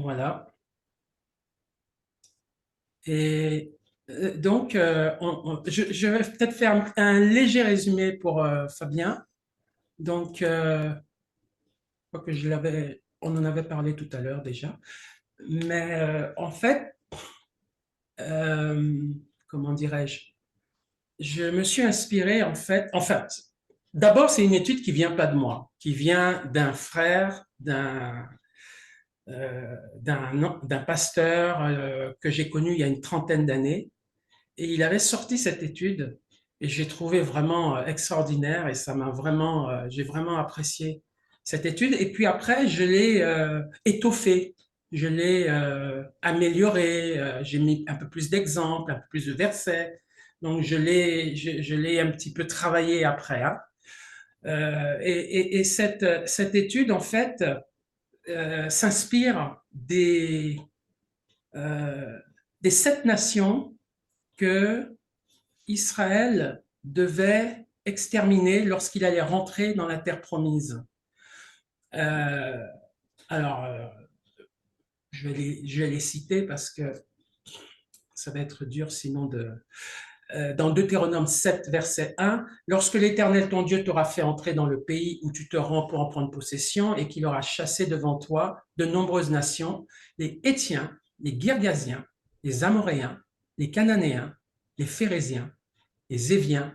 Voilà. Et donc, je vais peut-être faire un léger résumé pour Fabien. Donc, je crois que on en avait parlé tout à l'heure déjà. Mais en fait, euh, comment dirais-je, je me suis inspiré en fait, d'abord, c'est une étude qui vient pas de moi, qui vient d'un frère, d'un pasteur que j'ai connu il y a une trentaine d'années. Et il avait sorti cette étude et j'ai trouvé vraiment extraordinaire et j'ai vraiment apprécié cette étude. Et puis après, je l'ai étoffée, je l'ai améliorée, j'ai mis un peu plus d'exemples, un peu plus de versets. Donc je l'ai un petit peu travaillé après, hein. Et cette étude, en fait, s'inspire euh, des 7 nations que Israël devait exterminer lorsqu'il allait rentrer dans la terre promise. Euh, alors, je vais les citer parce que ça va être dur sinon dans Deutéronome 7, verset 1, lorsque l'Éternel ton Dieu t'aura fait entrer dans le pays où tu te rends pour en prendre possession et qu'il aura chassé devant toi de nombreuses nations, les Hétiens, les Girgasiens, les Amoréens, les Cananéens, les Phéréziens, les Éviens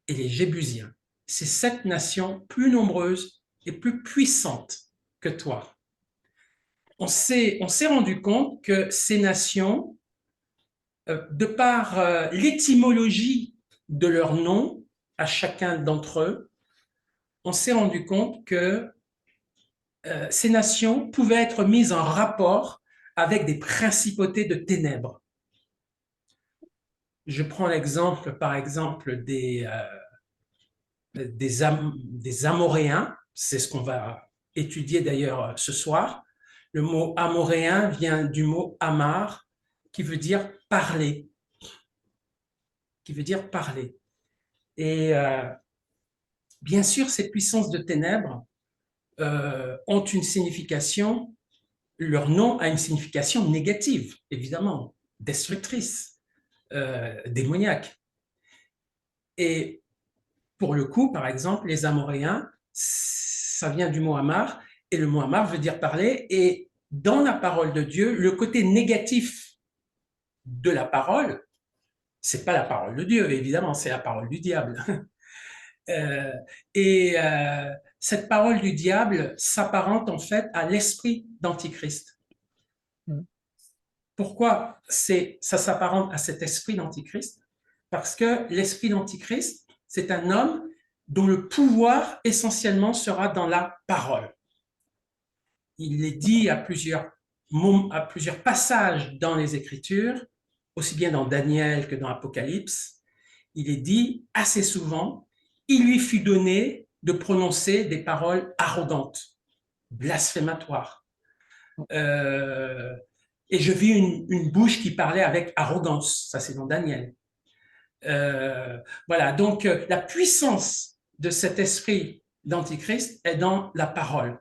et les Jébusiens. Ces 7 nations plus nombreuses et plus puissantes que toi. On s'est rendu compte que ces nations, de par l'étymologie de leur nom à chacun d'entre eux, on s'est rendu compte que ces nations pouvaient être mises en rapport avec des principautés de ténèbres. Je prends l'exemple, par exemple, des Amoréens, c'est ce qu'on va étudier d'ailleurs ce soir. Le mot amoréen vient du mot amar, qui veut dire parler, qui veut dire parler. Et bien sûr, ces puissances de ténèbres ont une signification, leur nom a une signification négative, évidemment, destructrice, démoniaque. Et pour le coup, par exemple, les Amoréens, ça vient du mot Amar, et le mot Amar veut dire parler, et dans la parole de Dieu, le côté négatif de la parole, c'est pas la parole de Dieu, évidemment, c'est la parole du diable. Euh, et cette parole du diable s'apparente en fait à l'esprit d'Antichrist. Mm. Pourquoi ça s'apparente à cet esprit d'Antichrist? Parce que l'esprit d'Antichrist, c'est un homme dont le pouvoir essentiellement sera dans la parole. Il est dit à plusieurs passages dans les Écritures, aussi bien dans Daniel que dans Apocalypse, il est dit assez souvent, il lui fut donné de prononcer des paroles arrogantes, blasphématoires. Euh, et je vis une bouche qui parlait avec arrogance, ça c'est dans Daniel. Voilà, donc la puissance de cet esprit d'Antichrist est dans la parole.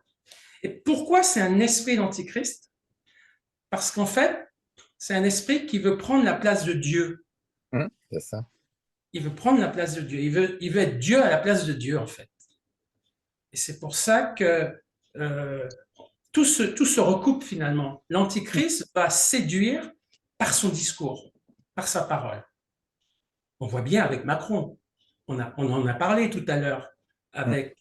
Et pourquoi c'est un esprit d'Antichrist? Parce qu'en fait, c'est un esprit qui veut prendre la place de Dieu. C'est ça. Il veut prendre la place de Dieu. Il veut être Dieu à la place de Dieu, en fait. Et c'est pour ça que tout se recoupe finalement. L'Antichrist va séduire par son discours, par sa parole. On voit bien avec Macron. On en a parlé tout à l'heure Mm. avec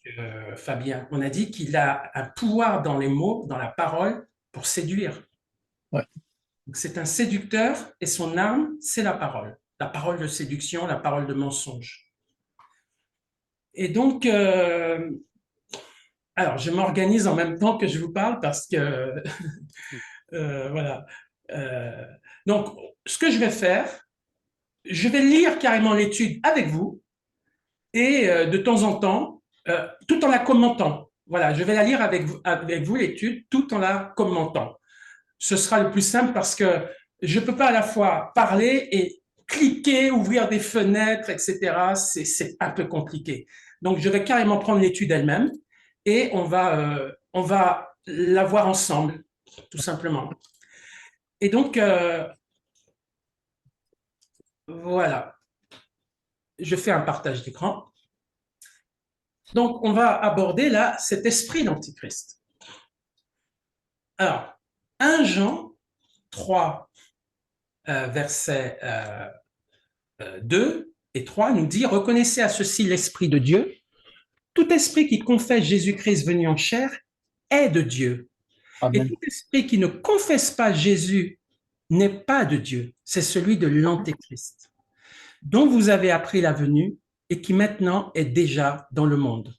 Fabien. On a dit qu'il a un pouvoir dans les mots, dans la parole, pour séduire. Ouais. C'est un séducteur et son arme, c'est la parole. La parole de séduction, la parole de mensonge. Et donc, alors je m'organise en même temps que je vous parle parce que, voilà. Euh, donc, ce que je vais faire, je vais lire carrément l'étude avec vous et de temps en temps, tout en la commentant. Voilà, je vais la lire avec vous l'étude tout en la commentant. Ce sera le plus simple parce que je ne peux pas à la fois parler et cliquer, ouvrir des fenêtres, etc. C'est un peu compliqué. Donc, je vais carrément prendre l'étude elle-même et on va la voir ensemble, tout simplement. Et donc, voilà, je fais un partage d'écran. Donc, on va aborder là cet esprit d'Antichrist. Alors, 1 Jean 3, versets 2 et 3 nous dit « Reconnaissez à ceci l'Esprit de Dieu. Tout esprit qui confesse Jésus-Christ venu en chair est de Dieu. Et Amen. tout esprit qui ne confesse pas Jésus n'est pas de Dieu. C'est celui de l'Antéchrist, dont vous avez appris la venue et qui maintenant est déjà dans le monde. »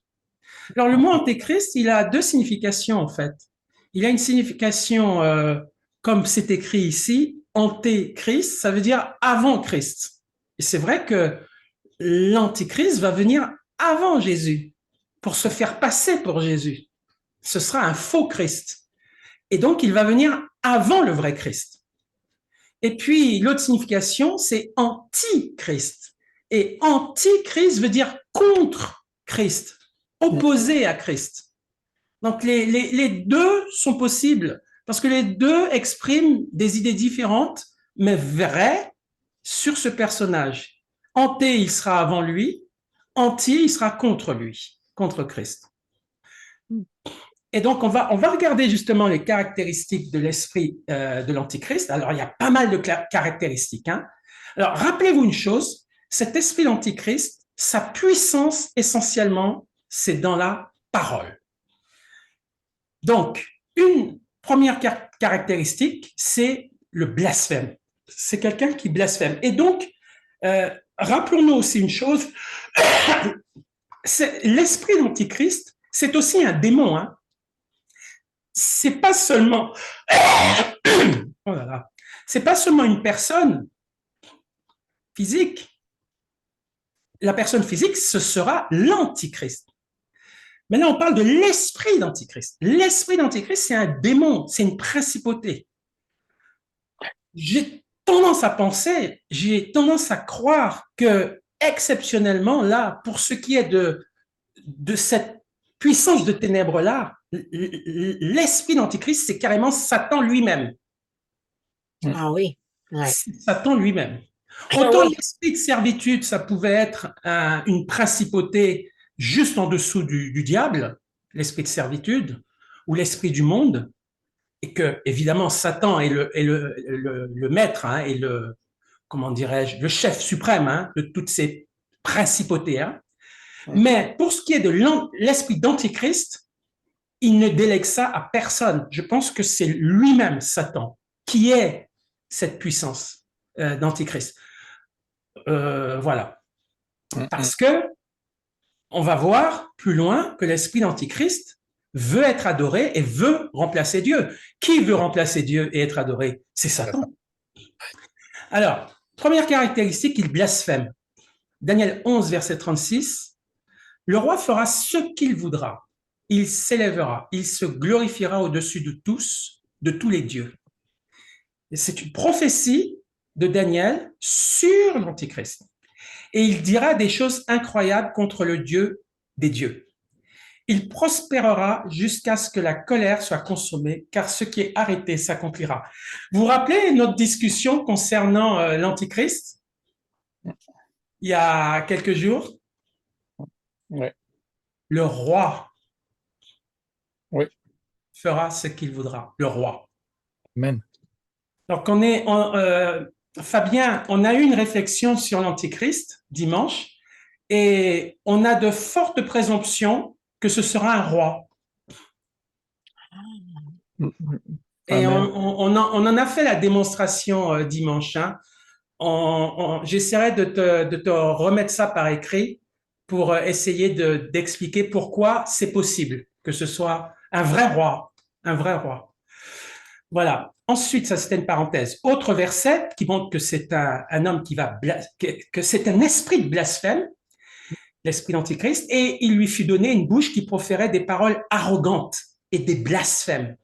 Alors, le mot Antéchrist, il a deux significations en fait. Il a une signification, comme c'est écrit ici, Antéchrist, ça veut dire avant Christ. Et c'est vrai que l'Antichrist va venir avant Jésus pour se faire passer pour Jésus. Ce sera un faux Christ. Et donc, il va venir avant le vrai Christ. Et puis, l'autre signification, c'est antichrist. Et antichrist veut dire contre Christ, opposé à Christ. Donc, les deux sont possibles parce que les deux expriment des idées différentes, mais vraies sur ce personnage. Anté, il sera avant lui. Anti, il sera contre lui, contre Christ. Et donc, on va regarder justement les caractéristiques de l'esprit de l'Antichrist. Alors, il y a pas mal de caractéristiques. Hein. Alors, rappelez-vous une chose, cet esprit d'Antichrist, sa puissance essentiellement, c'est dans la parole. Donc, une première caractéristique, c'est le blasphème. C'est quelqu'un qui blasphème. Et donc, rappelons-nous aussi une chose, l'esprit d'Antichrist, c'est aussi un démon. Hein. C'est pas seulement oh là là, c'est pas seulement une personne physique. La personne physique, ce sera l'Antichrist. Mais là, on parle de l'esprit d'Antichrist. L'esprit d'Antichrist, c'est un démon, c'est une principauté. J'ai tendance à penser, j'ai tendance à croire que, exceptionnellement, là, pour ce qui est de cette puissance de ténèbres-là, l'esprit d'Antichrist, c'est carrément Satan lui-même. Ah oui, ouais. Satan lui-même. Autant l'esprit de servitude, ça pouvait être une principauté juste en dessous du diable, l'esprit de servitude, ou l'esprit du monde, et que, évidemment, Satan est le maître, hein, et comment dirais-je, le chef suprême hein, de toutes ces principautés. Hein. Mais pour ce qui est de l'esprit d'Antichrist, il ne délègue ça à personne. Je pense que c'est lui-même, Satan, qui est cette puissance d'Antichrist. Voilà. Parce que on va voir plus loin que l'esprit d'Antichrist veut être adoré et veut remplacer Dieu. Qui veut remplacer Dieu et être adoré? C'est Satan. Alors, première caractéristique, il blasphème. Daniel 11, verset 36. Le roi fera ce qu'il voudra. Il s'élèvera, il se glorifiera au-dessus de tous les dieux. Et c'est une prophétie de Daniel sur l'Antichrist. Et il dira des choses incroyables contre le Dieu des dieux. Il prospérera jusqu'à ce que la colère soit consommée, car ce qui est arrêté s'accomplira. Vous vous rappelez notre discussion concernant l'Antichrist il y a quelques jours? Oui. Le roi Oui. fera ce qu'il voudra. Le roi. Amen. Donc, Fabien, on a eu une réflexion sur l'Antichrist dimanche et on a de fortes présomptions que ce sera un roi. Et on en a fait la démonstration dimanche. Hein. J'essaierai de te remettre ça par écrit pour essayer d'expliquer pourquoi c'est possible que ce soit un vrai roi. Un vrai roi. Voilà. Ensuite, ça c'était une parenthèse. Autre verset qui montre que c'est un homme que c'est un esprit de blasphème, l'esprit d'Antichrist, et il lui fut donné une bouche qui proférait des paroles arrogantes et des blasphèmes.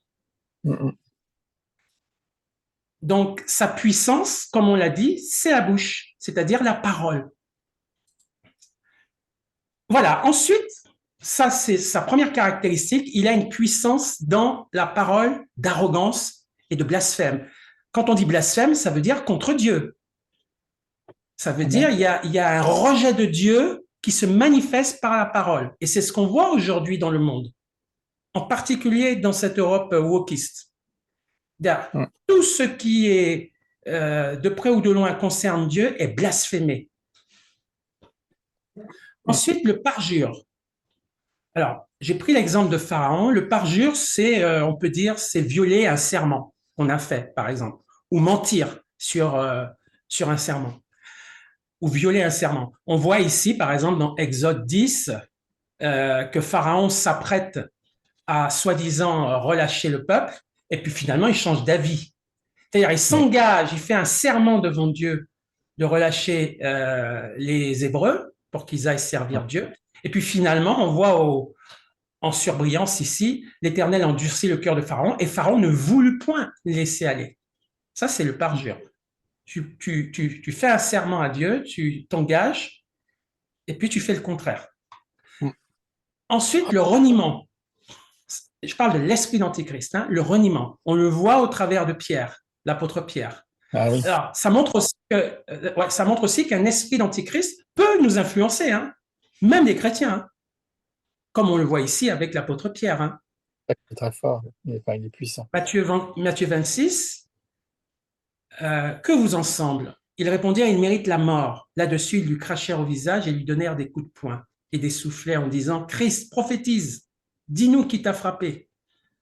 Donc, sa puissance, comme on l'a dit, c'est la bouche, c'est-à-dire la parole. Voilà. Ensuite, ça c'est sa première caractéristique, il a une puissance dans la parole d'arrogance et de blasphème. Quand on dit blasphème, ça veut dire contre Dieu. Ça veut dire il y a un rejet de Dieu qui se manifeste par la parole. Et c'est ce qu'on voit aujourd'hui dans le monde, en particulier dans cette Europe wokiste. Tout ce qui est de près ou de loin concerne Dieu est blasphémé. Ensuite, le parjure. Alors, j'ai pris l'exemple de Pharaon. Le parjure, c'est, on peut dire, c'est violer un serment qu'on a fait, par exemple, ou mentir sur un serment, ou violer un serment. On voit ici, par exemple, dans Exode 10, que Pharaon s'apprête à soi-disant relâcher le peuple, et puis finalement, il change d'avis. C'est-à-dire, il s'engage, il fait un serment devant Dieu de relâcher les Hébreux pour qu'ils aillent servir Dieu. Et puis finalement, on voit en surbrillance ici, l'Éternel endurcit le cœur de Pharaon et Pharaon ne voulut point laisser aller. Ça, c'est le parjure. Tu fais un serment à Dieu, tu t'engages et puis tu fais le contraire. Ensuite, le reniement. Je parle de l'esprit d'Antichrist, hein, le reniement. On le voit au travers de Pierre, l'apôtre Pierre. Ah oui. Alors, ça montre aussi qu'un esprit d'Antichrist peut nous influencer, hein, même des chrétiens, hein, comme on le voit ici avec l'apôtre Pierre. Hein. C'est très fort, il est puissant. Matthieu 26, que vous en semble? Ils répondirent, il mérite la mort. Là-dessus, ils lui crachèrent au visage et lui donnèrent des coups de poing et des soufflets en disant, Christ, prophétise, dis-nous qui t'a frappé.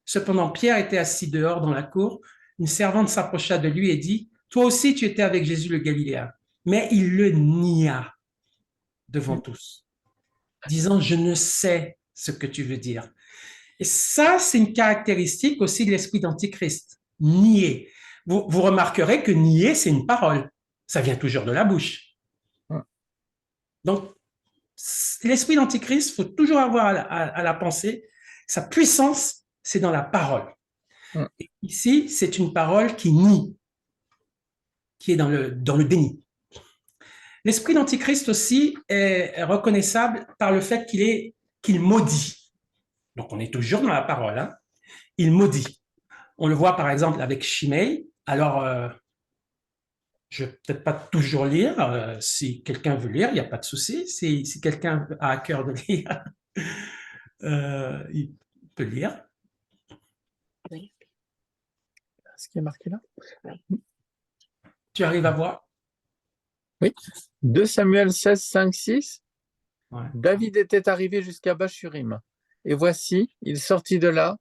Cependant, Pierre était assis dehors dans la cour. Une servante s'approcha de lui et dit, toi aussi tu étais avec Jésus le Galiléen. Mais il le nia devant tous, disant, je ne sais ce que tu veux dire. Et ça, c'est une caractéristique aussi de l'esprit d'Antichrist, nier. Vous remarquerez que nier, c'est une parole. Ça vient toujours de la bouche. Donc, l'esprit d'Antichrist, il faut toujours avoir à la pensée, sa puissance, c'est dans la parole. Et ici, c'est une parole qui nie, qui est dans le déni. L'esprit d'Antichrist aussi est reconnaissable par le fait qu'il maudit. Donc, on est toujours dans la parole. Hein. Il maudit. On le voit par exemple avec Shimei. Alors, je ne vais peut-être pas toujours lire. Si quelqu'un veut lire, il n'y a pas de souci. Si quelqu'un a à cœur de lire, il peut lire. Oui. Ce qui est marqué là. Tu arrives à voir? Oui. 2 Samuel 16, 5, 6. Ouais. David était arrivé jusqu'à Bachurim. Et voici, il sortit de là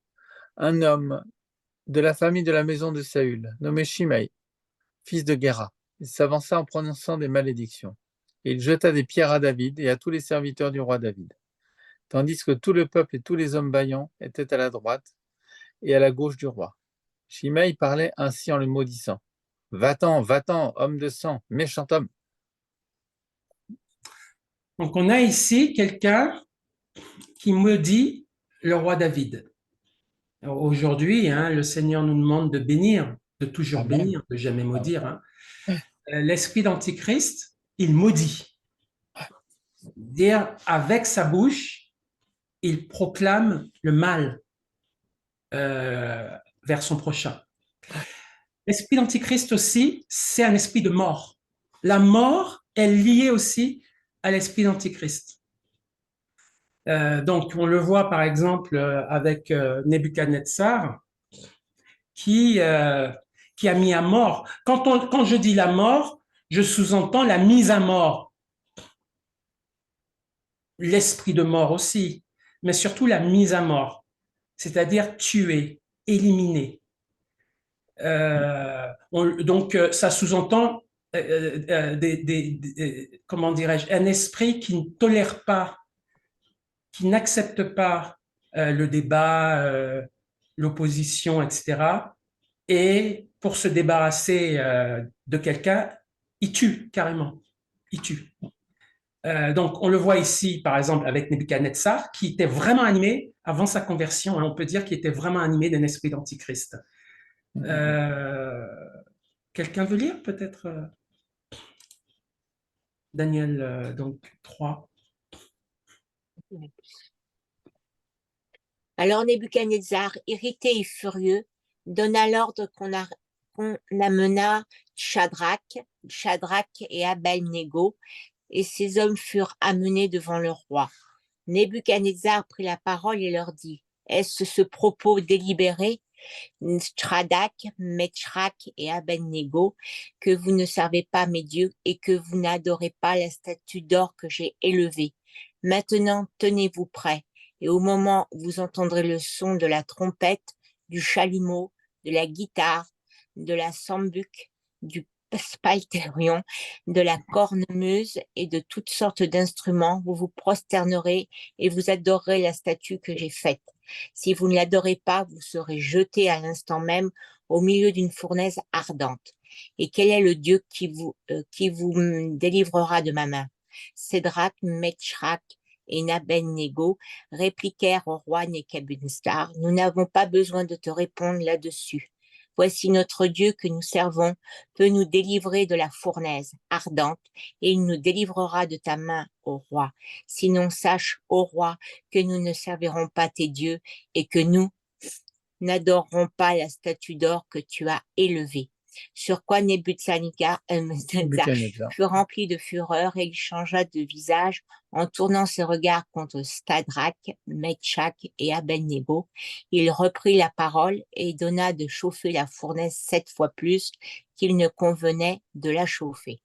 un homme de la famille de la maison de Saül, nommé Shimei, fils de Guéra. Il s'avança en prononçant des malédictions. Et il jeta des pierres à David et à tous les serviteurs du roi David, tandis que tout le peuple et tous les hommes vaillants étaient à la droite et à la gauche du roi. Shimei parlait ainsi en le maudissant. Va-t'en, va-t'en, homme de sang, méchant homme. Donc, on a ici quelqu'un qui maudit le roi David. Aujourd'hui, hein, le Seigneur nous demande de bénir, de toujours Amen. bénir, de jamais maudire. Hein. L'esprit d'Antichrist, il maudit. Dire avec sa bouche, il proclame le mal vers son prochain. L'esprit d'Antichrist aussi, c'est un esprit de mort. La mort est liée aussi à l'esprit d'Antichrist. Donc, on le voit par exemple avec Nebuchadnezzar, qui a mis à mort. Quand je dis la mort, je sous-entends la mise à mort. L'esprit de mort aussi, mais surtout la mise à mort, c'est-à-dire tuer, éliminer. Donc, ça sous-entend comment dirais-je, un esprit qui ne tolère pas, qui n'accepte pas le débat, l'opposition, etc. Et pour se débarrasser de quelqu'un, il tue carrément. Il tue. Donc, on le voit ici, par exemple, avec Nebuchadnezzar, qui était vraiment animé, avant sa conversion, hein, on peut dire qu'il était vraiment animé d'un esprit d'Antichrist. Quelqu'un veut lire peut-être Daniel donc 3. Alors Nebuchadnezzar, irrité et furieux, donna l'ordre qu'on amena Shadrach et Abednego, et ces hommes furent amenés devant le roi. Nebuchadnezzar prit la parole et leur dit, est-ce ce propos délibéré, Shadrach, Meshach et Abednego, que vous ne servez pas mes dieux et que vous n'adorez pas la statue d'or que j'ai élevée? Maintenant, tenez-vous prêts, et au moment où vous entendrez le son de la trompette, du chalumeau, de la guitare, de la sambuc, du psalterion, de la cornemuse et de toutes sortes d'instruments, vous vous prosternerez et vous adorerez la statue que j'ai faite. Si vous ne l'adorez pas, vous serez jeté à l'instant même au milieu d'une fournaise ardente. Et quel est le Dieu qui vous délivrera de ma main? Sédrac, Meshach et Abednego répliquèrent au roi Nebuchadnezzar, nous n'avons pas besoin de te répondre là-dessus. Voici notre Dieu que nous servons peut nous délivrer de la fournaise ardente et il nous délivrera de ta main, ô roi. Sinon, sache, ô roi, que nous ne servirons pas tes dieux et que nous n'adorerons pas la statue d'or que tu as élevée. Sur quoi Nebuchadnezzar fut rempli de fureur et il changea de visage en tournant ses regards contre Shadrach, Meshach et Abednego. Il reprit la parole et donna de chauffer la fournaise 7 fois plus qu'il ne convenait de la chauffer.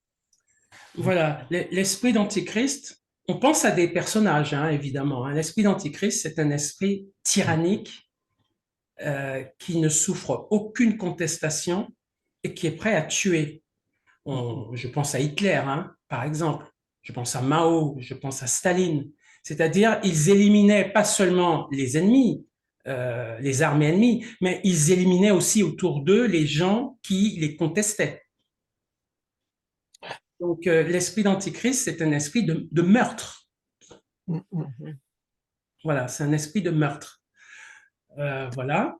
Voilà, l'esprit d'Antichrist, on pense à des personnages, hein, évidemment. Hein. L'esprit d'Antichrist, c'est un esprit tyrannique qui ne souffre aucune contestation et qui est prêt à tuer. Je pense à Hitler, hein, par exemple. Je pense à Mao, je pense à Staline. C'est-à-dire, ils éliminaient pas seulement les ennemis, les armées ennemies, mais ils éliminaient aussi autour d'eux les gens qui les contestaient. Donc, l'esprit d'Antichrist, c'est un esprit de meurtre. Voilà, c'est un esprit de meurtre. Voilà.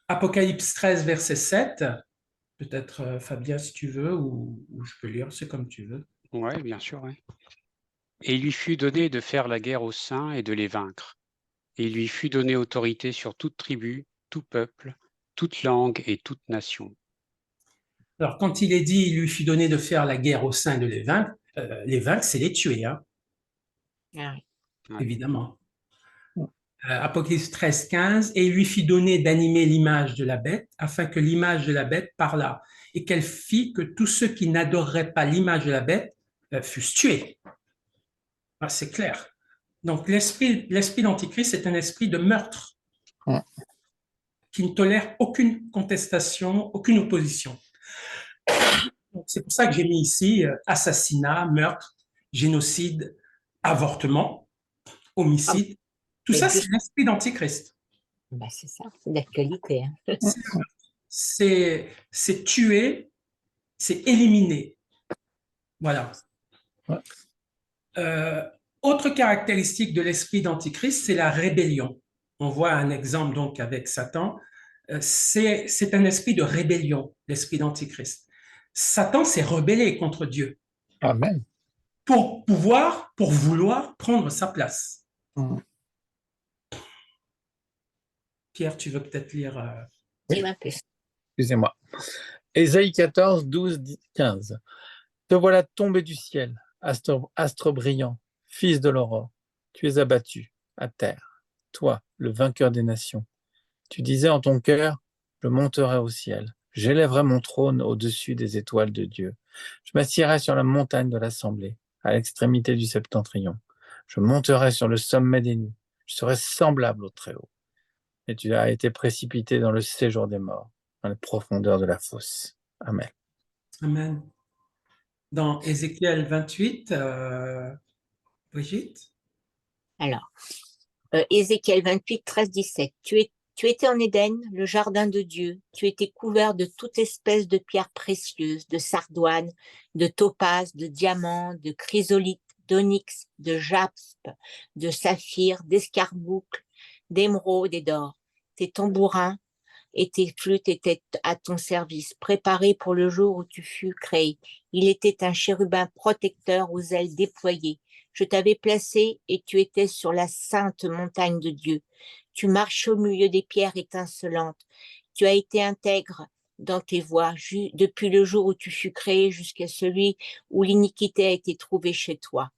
Apocalypse 13, verset 7. Peut-être, Fabien, si tu veux, ou je peux lire, c'est comme tu veux. Oui, bien sûr. Ouais. Et il lui fut donné de faire la guerre aux saints et de les vaincre. Et il lui fut donné autorité sur toute tribu, tout peuple, toute langue et toute nation. Alors, quand il est dit, il lui fut donné de faire la guerre aux saints et de les vaincre, c'est les tuer, hein, Ouais. évidemment. Apocalypse 13, 15, et il lui fit donner d'animer l'image de la bête, afin que l'image de la bête parlât, et qu'elle fit que tous ceux qui n'adoreraient pas l'image de la bête fussent tués. Ah, c'est clair. Donc, l'esprit d'Antichrist, c'est un esprit de meurtre qui ne tolère aucune contestation, aucune opposition. C'est pour ça que j'ai mis ici assassinat, meurtre, génocide, avortement, homicide. Tout ça, c'est l'esprit d'Antichrist. Bah, c'est ça, c'est d'actualité. Hein. C'est tuer, c'est éliminer. Voilà. Autre caractéristique de l'esprit d'Antichrist, c'est la rébellion. On voit un exemple donc avec Satan. C'est un esprit de rébellion, l'esprit d'Antichrist. Satan s'est rebellé contre Dieu. Amen. Pour vouloir prendre sa place. Pierre, tu veux peut-être lire Oui. Excusez-moi. Ésaïe 14, 12, 15. Te voilà tombé du ciel, astre brillant, fils de l'aurore. Tu es abattu à terre, toi, le vainqueur des nations. Tu disais en ton cœur, je monterai au ciel, j'élèverai mon trône au-dessus des étoiles de Dieu. Je m'assiérai sur la montagne de l'assemblée, à l'extrémité du septentrion. Je monterai sur le sommet des nues, je serai semblable au Très-Haut. Et tu as été précipité dans le séjour des morts, dans les profondeurs de la fosse. Amen. Amen. Dans Ézéchiel 28, Brigitte? Alors, Ézéchiel 28, 13, 17. Tu étais en Éden, le jardin de Dieu. Tu étais couvert de toute espèce de pierres précieuses, de sardoine, de topaze, de diamants, de chrysolite, d'onyx, de jaspe, de saphir, d'escarboucle, d'émeraude et d'or. Tes tambourins et tes flûtes étaient à ton service, préparés pour le jour où tu fus créé. Il était un chérubin protecteur aux ailes déployées. Je t'avais placé et tu étais sur la sainte montagne de Dieu. Tu marches au milieu des pierres étincelantes. Tu as été intègre dans tes voies, depuis le jour où tu fus créé jusqu'à celui où l'iniquité a été trouvée chez toi.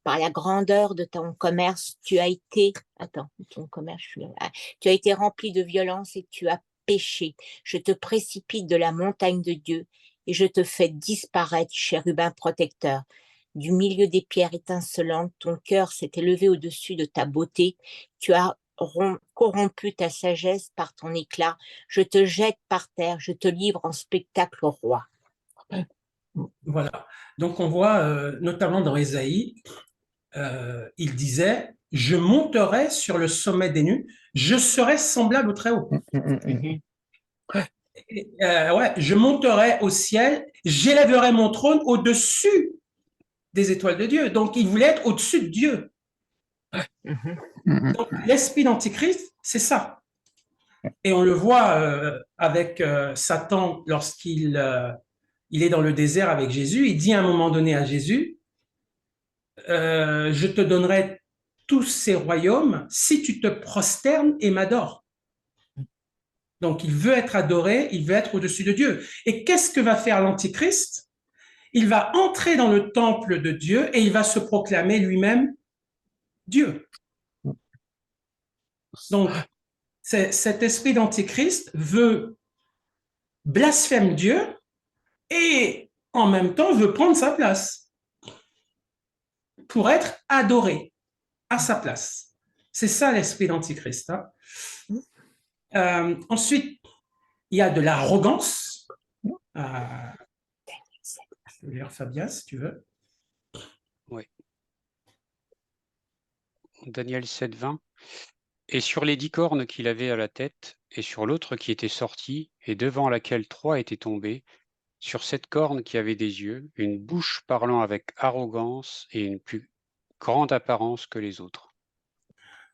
Par la grandeur de ton commerce, tu as été, tu as été rempli de violence et tu as péché. Je te précipite de la montagne de Dieu et je te fais disparaître, chérubin protecteur. Du milieu des pierres étincelantes, ton cœur s'est élevé au-dessus de ta beauté. Tu as corrompu ta sagesse par ton éclat. Je te jette par terre, je te livre en spectacle au roi. Voilà. Donc, on voit, notamment dans Ésaïe, il disait, je monterai sur le sommet des nues, je serai semblable au Très-Haut. Ouais, je monterai au ciel, j'élèverai mon trône au-dessus des étoiles de Dieu. Donc, il voulait être au-dessus de Dieu. Donc, l'esprit d'Antichrist, c'est ça. Et on le voit avec Satan lorsqu'il il est dans le désert avec Jésus. Il dit à un moment donné à Jésus, je te donnerai tous ces royaumes si tu te prosternes et m'adores. Donc, il veut être adoré, il veut être au-dessus de Dieu. Et qu'est-ce que va faire l'Antichrist? Il va entrer dans le temple de Dieu et il va se proclamer lui-même Dieu. Donc, cet esprit d'Antichrist veut blasphème Dieu et en même temps veut prendre sa place pour être adoré à sa place. C'est ça l'esprit d'Antichrist. Hein. Ensuite, il y a de l'arrogance. Je vais lire Fabien, si tu veux. Oui. Daniel 7, 20. Et sur les 10 cornes qu'il avait à la tête, et sur l'autre qui était sortie, et devant laquelle 3 étaient tombés, sur cette corne qui avait des yeux, une bouche parlant avec arrogance et une plus grande apparence que les autres.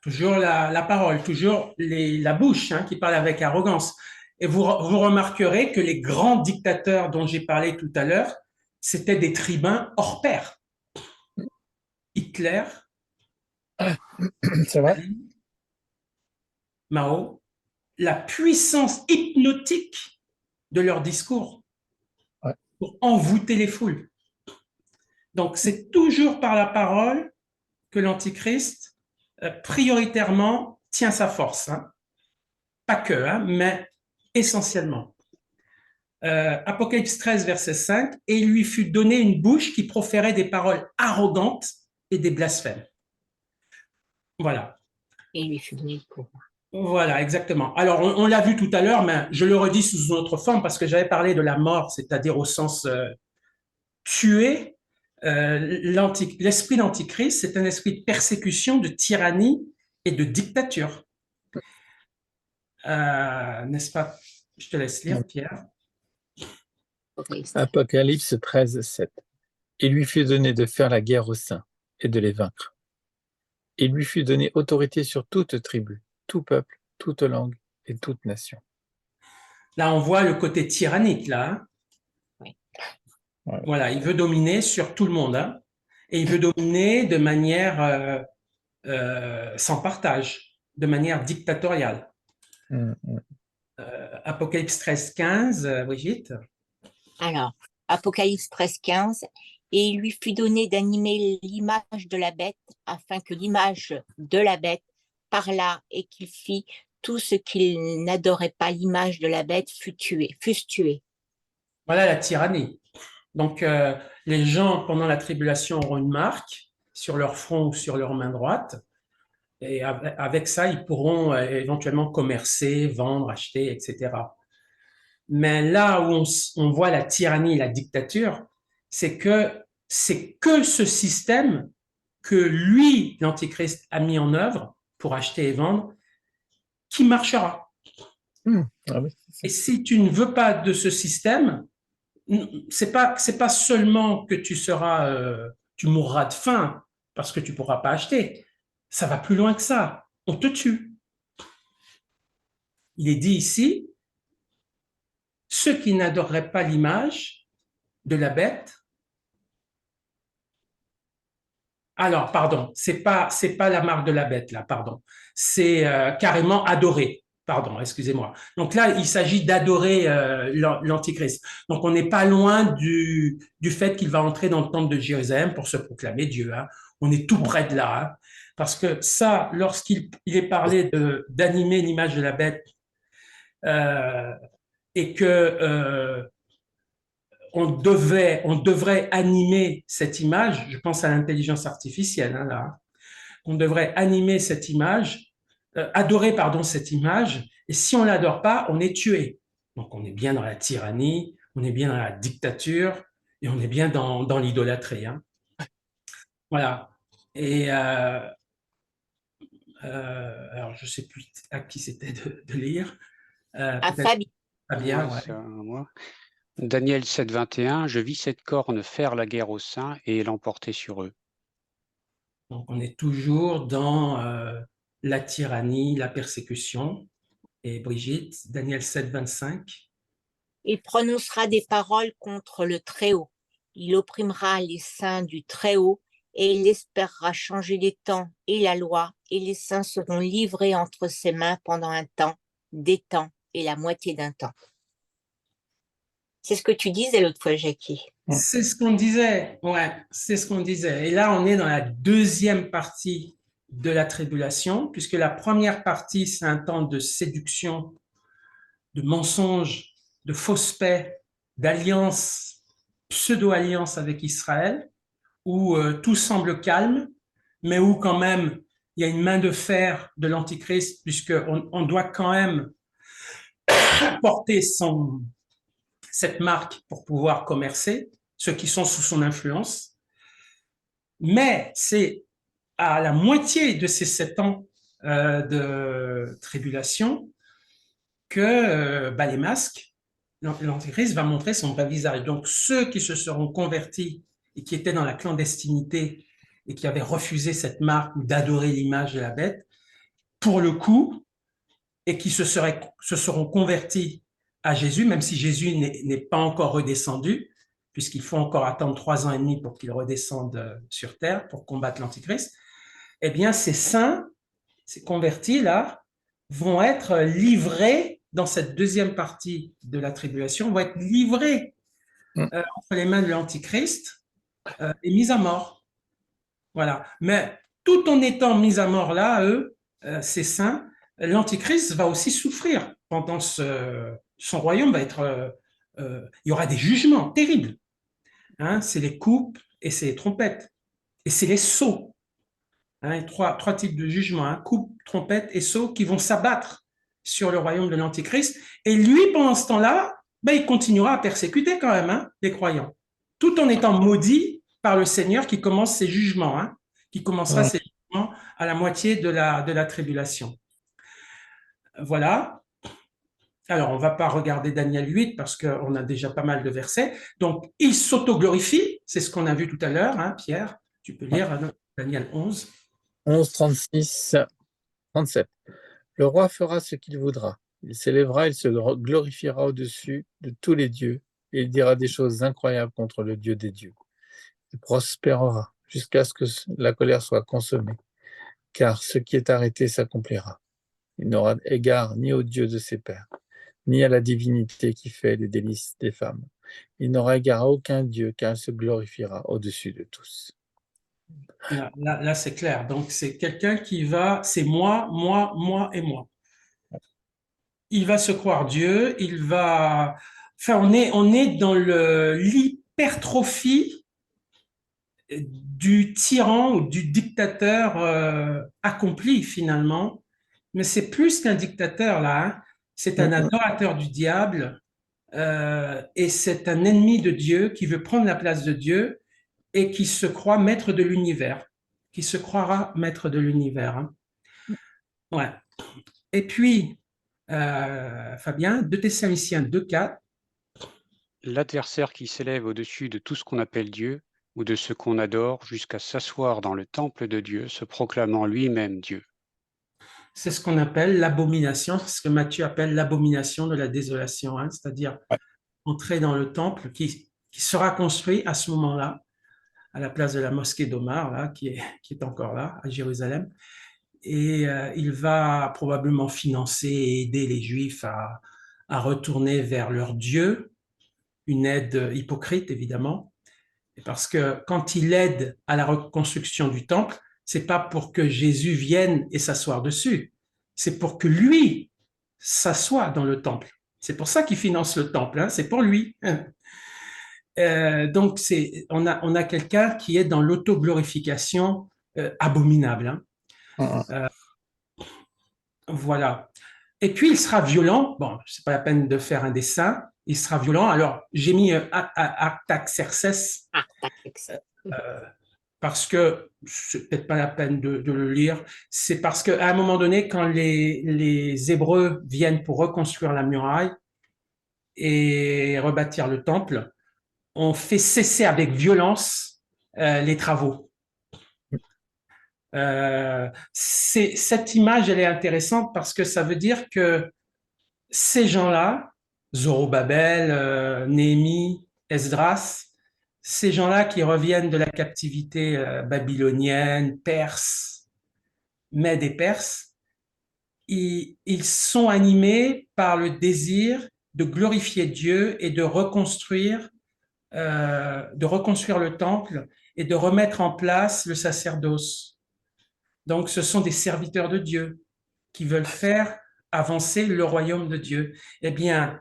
Toujours la parole, toujours la bouche qui parle avec arrogance. Et vous remarquerez que les grands dictateurs dont j'ai parlé tout à l'heure, c'était des tribuns hors pair. Hitler, C'est vrai. Mao, la puissance hypnotique de leur discours pour envoûter les foules. Donc, c'est toujours par la parole que l'Antichrist, prioritairement, tient sa force. Hein. Pas que, mais essentiellement. Apocalypse 13, verset 5, « Et il lui fut donné une bouche qui proférait des paroles arrogantes et des blasphèmes. » Voilà. Et il lui fut donné le pouvoir. Voilà, exactement. Alors, on l'a vu tout à l'heure, mais je le redis sous une autre forme parce que j'avais parlé de la mort, c'est-à-dire au sens tuer. L'esprit d'Antichrist, c'est un esprit de persécution, de tyrannie et de dictature. N'est-ce pas? Je te laisse lire, Pierre. Apocalypse 13, 7. Il lui fut donné de faire la guerre aux saints et de les vaincre. Il lui fut donné autorité sur toute tribu, tout peuple, toute langue et toute nation. Là, on voit le côté tyrannique, là. Hein. Oui. Voilà, il veut dominer sur tout le monde. Hein. Et il veut dominer de manière sans partage, de manière dictatoriale. Apocalypse 13, 15, Brigitte. Alors, Apocalypse 13, 15. Et il lui fut donné d'animer l'image de la bête, afin que l'image de la bête parlât et qu'il fit tout ce qu'il n'adorait pas l'image de la bête fussent tués. Voilà la tyrannie. Donc, les gens, pendant la tribulation, auront une marque sur leur front ou sur leur main droite. Et avec ça, ils pourront éventuellement commercer, vendre, acheter, etc. Mais là où on voit la tyrannie et la dictature, c'est que ce système que lui, l'Antichrist, a mis en œuvre pour acheter et vendre, qui marchera. Et si tu ne veux pas de ce système, c'est pas seulement que tu mourras de faim parce que tu pourras pas acheter. Ça va plus loin que ça. On te tue. Il est dit ici, ceux qui n'adoreraient pas l'image de la bête. Alors, pardon, c'est pas la marque de la bête là, pardon. C'est carrément adorer. Pardon, excusez-moi. Donc là, il s'agit d'adorer l'Antichrist. Donc on n'est pas loin du fait qu'il va entrer dans le temple de Jérusalem pour se proclamer Dieu. Hein. On est tout près de là. Hein. Parce que ça, lorsqu'il est parlé d'animer l'image de la bête et que on devrait animer cette image, je pense à l'intelligence artificielle, hein, là, on devrait animer cette image, adorer, pardon, cette image, et si on ne l'adore pas, on est tué. Donc on est bien dans la tyrannie, on est bien dans la dictature, et on est bien dans l'idolâtrie. Hein. Voilà. Et alors je ne sais plus à qui c'était de lire. À Fabien. Fabien, Ouais, ouais. c'est à moi. Daniel 7, 21, je vis cette corne faire la guerre aux saints et l'emporter sur eux. Donc on est toujours dans la tyrannie, la persécution. Et Brigitte, Daniel 7, 25. Il prononcera des paroles contre le Très-Haut. Il opprimera les saints du Très-Haut et il espérera changer les temps et la loi, et les saints seront livrés entre ses mains pendant un temps, des temps et la moitié d'un temps. C'est ce que tu disais l'autre fois, Jackie. C'est ce qu'on disait, ouais, c'est ce qu'on disait. Et là, on est dans la deuxième partie de la tribulation, puisque la première partie, c'est un temps de séduction, de mensonges, de fausse paix, d'alliance, pseudo-alliance avec Israël, où tout semble calme, mais où quand même il y a une main de fer de l'Antichrist, puisqu'on doit quand même porter cette marque pour pouvoir commercer, ceux qui sont sous son influence. Mais c'est à la moitié de ces 7 ans de tribulation que les masques, l'Antéchrist va montrer son vrai visage. Donc ceux qui se seront convertis et qui étaient dans la clandestinité et qui avaient refusé cette marque ou d'adorer l'image de la bête, pour le coup, et qui se seront convertis à Jésus, même si Jésus n'est pas encore redescendu, puisqu'il faut encore attendre 3 ans et demi pour qu'il redescende sur terre pour combattre l'Antichrist, eh bien, ces saints, ces convertis-là, vont être livrés dans cette deuxième partie de la tribulation, vont être livrés entre les mains de l'Antichrist et mis à mort. Voilà. Mais tout en étant mis à mort là, eux, ces saints, l'Antichrist va aussi souffrir pendant son royaume va être, il y aura des jugements terribles. Hein, c'est les coupes et c'est les trompettes et c'est les sceaux. Hein, trois types de jugements, hein, coupe, trompette et sceau, qui vont s'abattre sur le royaume de l'Antichrist. Et lui, pendant ce temps-là, il continuera à persécuter quand même les croyants, tout en étant maudit par le Seigneur qui commence ses jugements, qui commencera ses jugements à la moitié de la tribulation. Voilà. Alors, on ne va pas regarder Daniel 8 parce qu'on a déjà pas mal de versets. Donc, il s'auto-glorifie, c'est ce qu'on a vu tout à l'heure, Pierre, tu peux lire Daniel 11. 11, 36, 37. Le roi fera ce qu'il voudra. Il s'élèvera, il se glorifiera au-dessus de tous les dieux, et il dira des choses incroyables contre le Dieu des dieux. Il prospérera jusqu'à ce que la colère soit consommée, car ce qui est arrêté s'accomplira. Il n'aura égard ni au Dieu de ses pères, ni à la divinité qui fait les délices des femmes. Il n'aura égard à aucun Dieu, car il se glorifiera au-dessus de tous. Là, c'est clair. Donc, c'est quelqu'un qui va, c'est moi, moi, moi et moi. Il va se croire Dieu, il va... Enfin, on est dans l'hypertrophie du tyran ou du dictateur accompli, finalement. Mais c'est plus qu'un dictateur, là. C'est un adorateur du diable et c'est un ennemi de Dieu qui veut prendre la place de Dieu et qui se croit maître de l'univers, qui se croira maître de l'univers. Ouais. Et puis, Fabien, 2 Thessaloniciens 2,4. L'adversaire qui s'élève au-dessus de tout ce qu'on appelle Dieu ou de ce qu'on adore jusqu'à s'asseoir dans le temple de Dieu, se proclamant lui-même Dieu. C'est ce qu'on appelle l'abomination, ce que Matthieu appelle l'abomination de la désolation, c'est-à-dire entrer dans le temple qui sera construit à ce moment-là, à la place de la mosquée d'Omar, là, qui est encore là, à Jérusalem. et il va probablement financer et aider les Juifs à retourner vers leur Dieu, une aide hypocrite évidemment, parce que quand il aide à la reconstruction du temple, c'est pas pour que Jésus vienne et s'asseoir dessus, c'est pour que lui s'assoie dans le temple. C'est pour ça qu'il finance le temple, hein, c'est pour lui. Donc, on a quelqu'un qui est dans l'autoglorification abominable. Hein. Voilà. Et puis, il sera violent. Bon, c'est pas la peine de faire un dessin. Il sera violent. Alors, j'ai mis Artaxerxès parce que c'est peut-être pas la peine de le lire. C'est parce qu'à un moment donné, quand les Hébreux viennent pour reconstruire la muraille et rebâtir le temple, on fait cesser avec violence les travaux. Cette image, elle est intéressante parce que ça veut dire que ces gens-là, Zorobabel, Néhémie, Esdras, ces gens-là qui reviennent de la captivité babylonienne, perse, Mède et Perse, ils sont animés par le désir de glorifier Dieu et de reconstruire le temple et de remettre en place le sacerdoce. Donc, ce sont des serviteurs de Dieu qui veulent faire avancer le royaume de Dieu. Eh bien,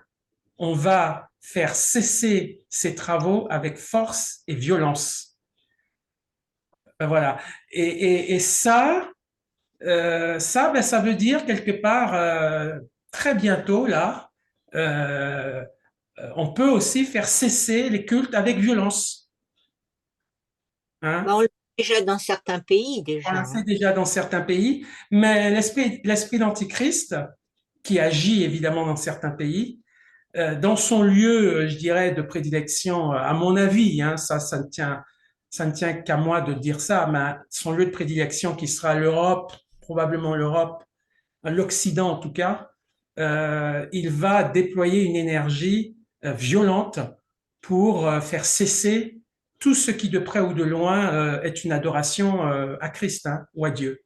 on va faire cesser ces travaux avec force et violence. Voilà. Et ça, ça veut dire quelque part, très bientôt, là, on peut aussi faire cesser les cultes avec violence. Hein? On l'a déjà dans certains pays, déjà. On l'a fait déjà dans certains pays, mais l'esprit d'Antichrist, qui agit évidemment dans certains pays, dans son lieu, je dirais, de prédilection, à mon avis, hein, ça ne tient qu'à moi de dire ça, mais son lieu de prédilection qui sera l'Europe, probablement l'Europe, l'Occident en tout cas, il va déployer une énergie violente pour faire cesser tout ce qui de près ou de loin est une adoration à Christ, hein, ou à Dieu.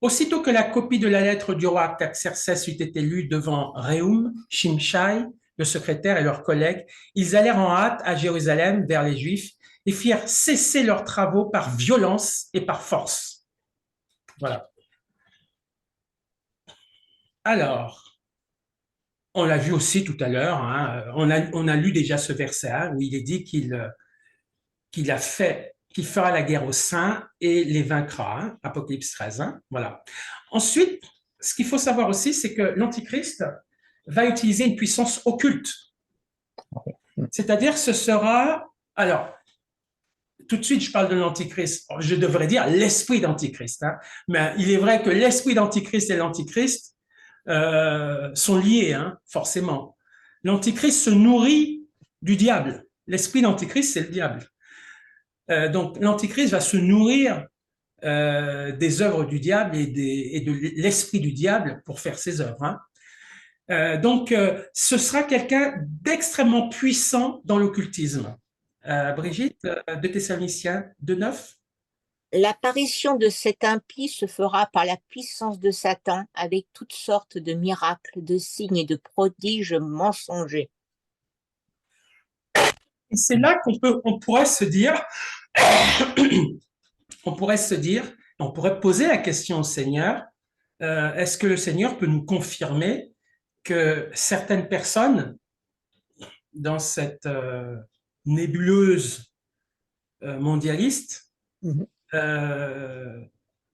Aussitôt que la copie de la lettre du roi Artaxerxès eut été lue devant Rehoum, Shimshai, le secrétaire et leurs collègues, ils allèrent en hâte à Jérusalem vers les Juifs et firent cesser leurs travaux par violence et par force. Voilà. Alors, on l'a vu aussi tout à l'heure, hein, on a lu déjà ce verset où il est dit qu'il fera la guerre aux saints et les vaincra, hein, Apocalypse 13. Hein, voilà. Ensuite, ce qu'il faut savoir aussi, c'est que l'Antichrist va utiliser une puissance occulte. C'est-à-dire, ce sera... Alors, tout de suite, je parle de l'Antichrist. Je devrais dire l'esprit d'Antichrist. Hein, mais il est vrai que l'esprit d'Antichrist et l'Antichrist sont liés, hein, forcément. L'Antichrist se nourrit du diable. L'esprit d'Antichrist, c'est le diable. Donc, l'Antichrist va se nourrir des œuvres du diable et de l'esprit du diable pour faire ses œuvres. Hein. Donc, ce sera quelqu'un d'extrêmement puissant dans l'occultisme. Brigitte, de Thessaloniciens 2,9. L'apparition de cet impie se fera par la puissance de Satan avec toutes sortes de miracles, de signes et de prodiges mensongers. Et c'est là on pourrait se dire, on pourrait poser la question au Seigneur, est-ce que le Seigneur peut nous confirmer que certaines personnes dans cette nébuleuse mondialiste,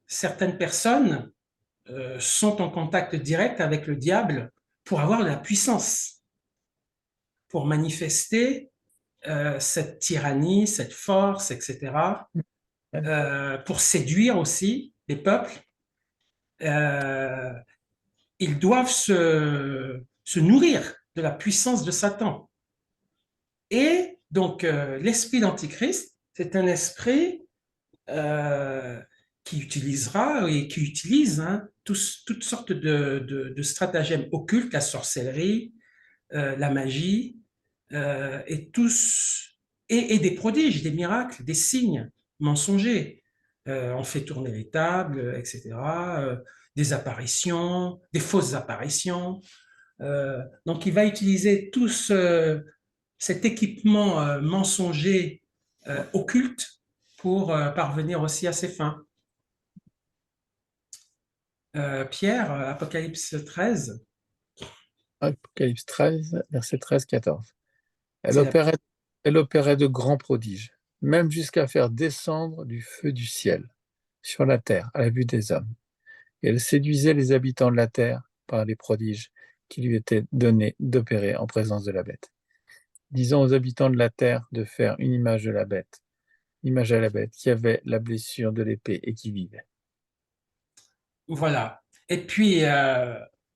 certaines personnes sont en contact direct avec le diable pour avoir de la puissance, pour manifester cette tyrannie, cette force, etc., pour séduire aussi les peuples. Ils doivent se nourrir de la puissance de Satan. Et donc, l'esprit d'Antichrist, c'est un esprit qui utilisera et qui utilise toutes sortes de stratagèmes occultes, la sorcellerie, la magie, et des prodiges, des miracles, des signes mensongers. on fait tourner les tables, etc. Des apparitions, des fausses apparitions. Donc, il va utiliser tout cet équipement mensonger occulte pour parvenir aussi à ses fins. Pierre, Apocalypse 13. Apocalypse 13, verset 13-14. C'est la- Elle opérait de grands prodiges, même jusqu'à faire descendre du feu du ciel sur la terre à la vue des hommes. Et elle séduisait les habitants de la terre par les prodiges qui lui étaient donnés d'opérer en présence de la bête. Disons aux habitants de la terre de faire une image de la bête, image à la bête qui avait la blessure de l'épée et qui vivait. Voilà. Et puis,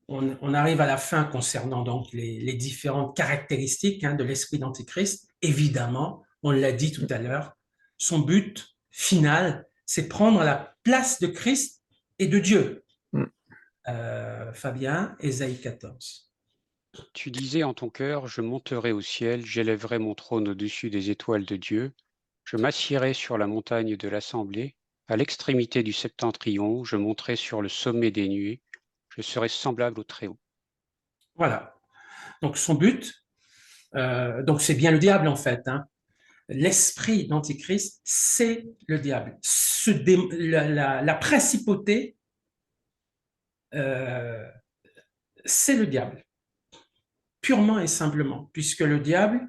on arrive à la fin concernant donc les différentes caractéristiques de l'esprit d'Antichrist. Évidemment, on l'a dit tout à l'heure, son but final, c'est prendre la place de Christ et de Dieu. Mm. Fabien, Ésaïe 14. Tu disais en ton cœur, je monterai au ciel, j'élèverai mon trône au-dessus des étoiles de Dieu, je m'assiérai sur la montagne de l'assemblée, à l'extrémité du septentrion, je monterai sur le sommet des nuées, je serai semblable au Très-Haut. Voilà. Donc, son but, donc c'est bien le diable en fait. L'esprit d'Antichrist, c'est le diable. La principauté, c'est le diable, purement et simplement, puisque le diable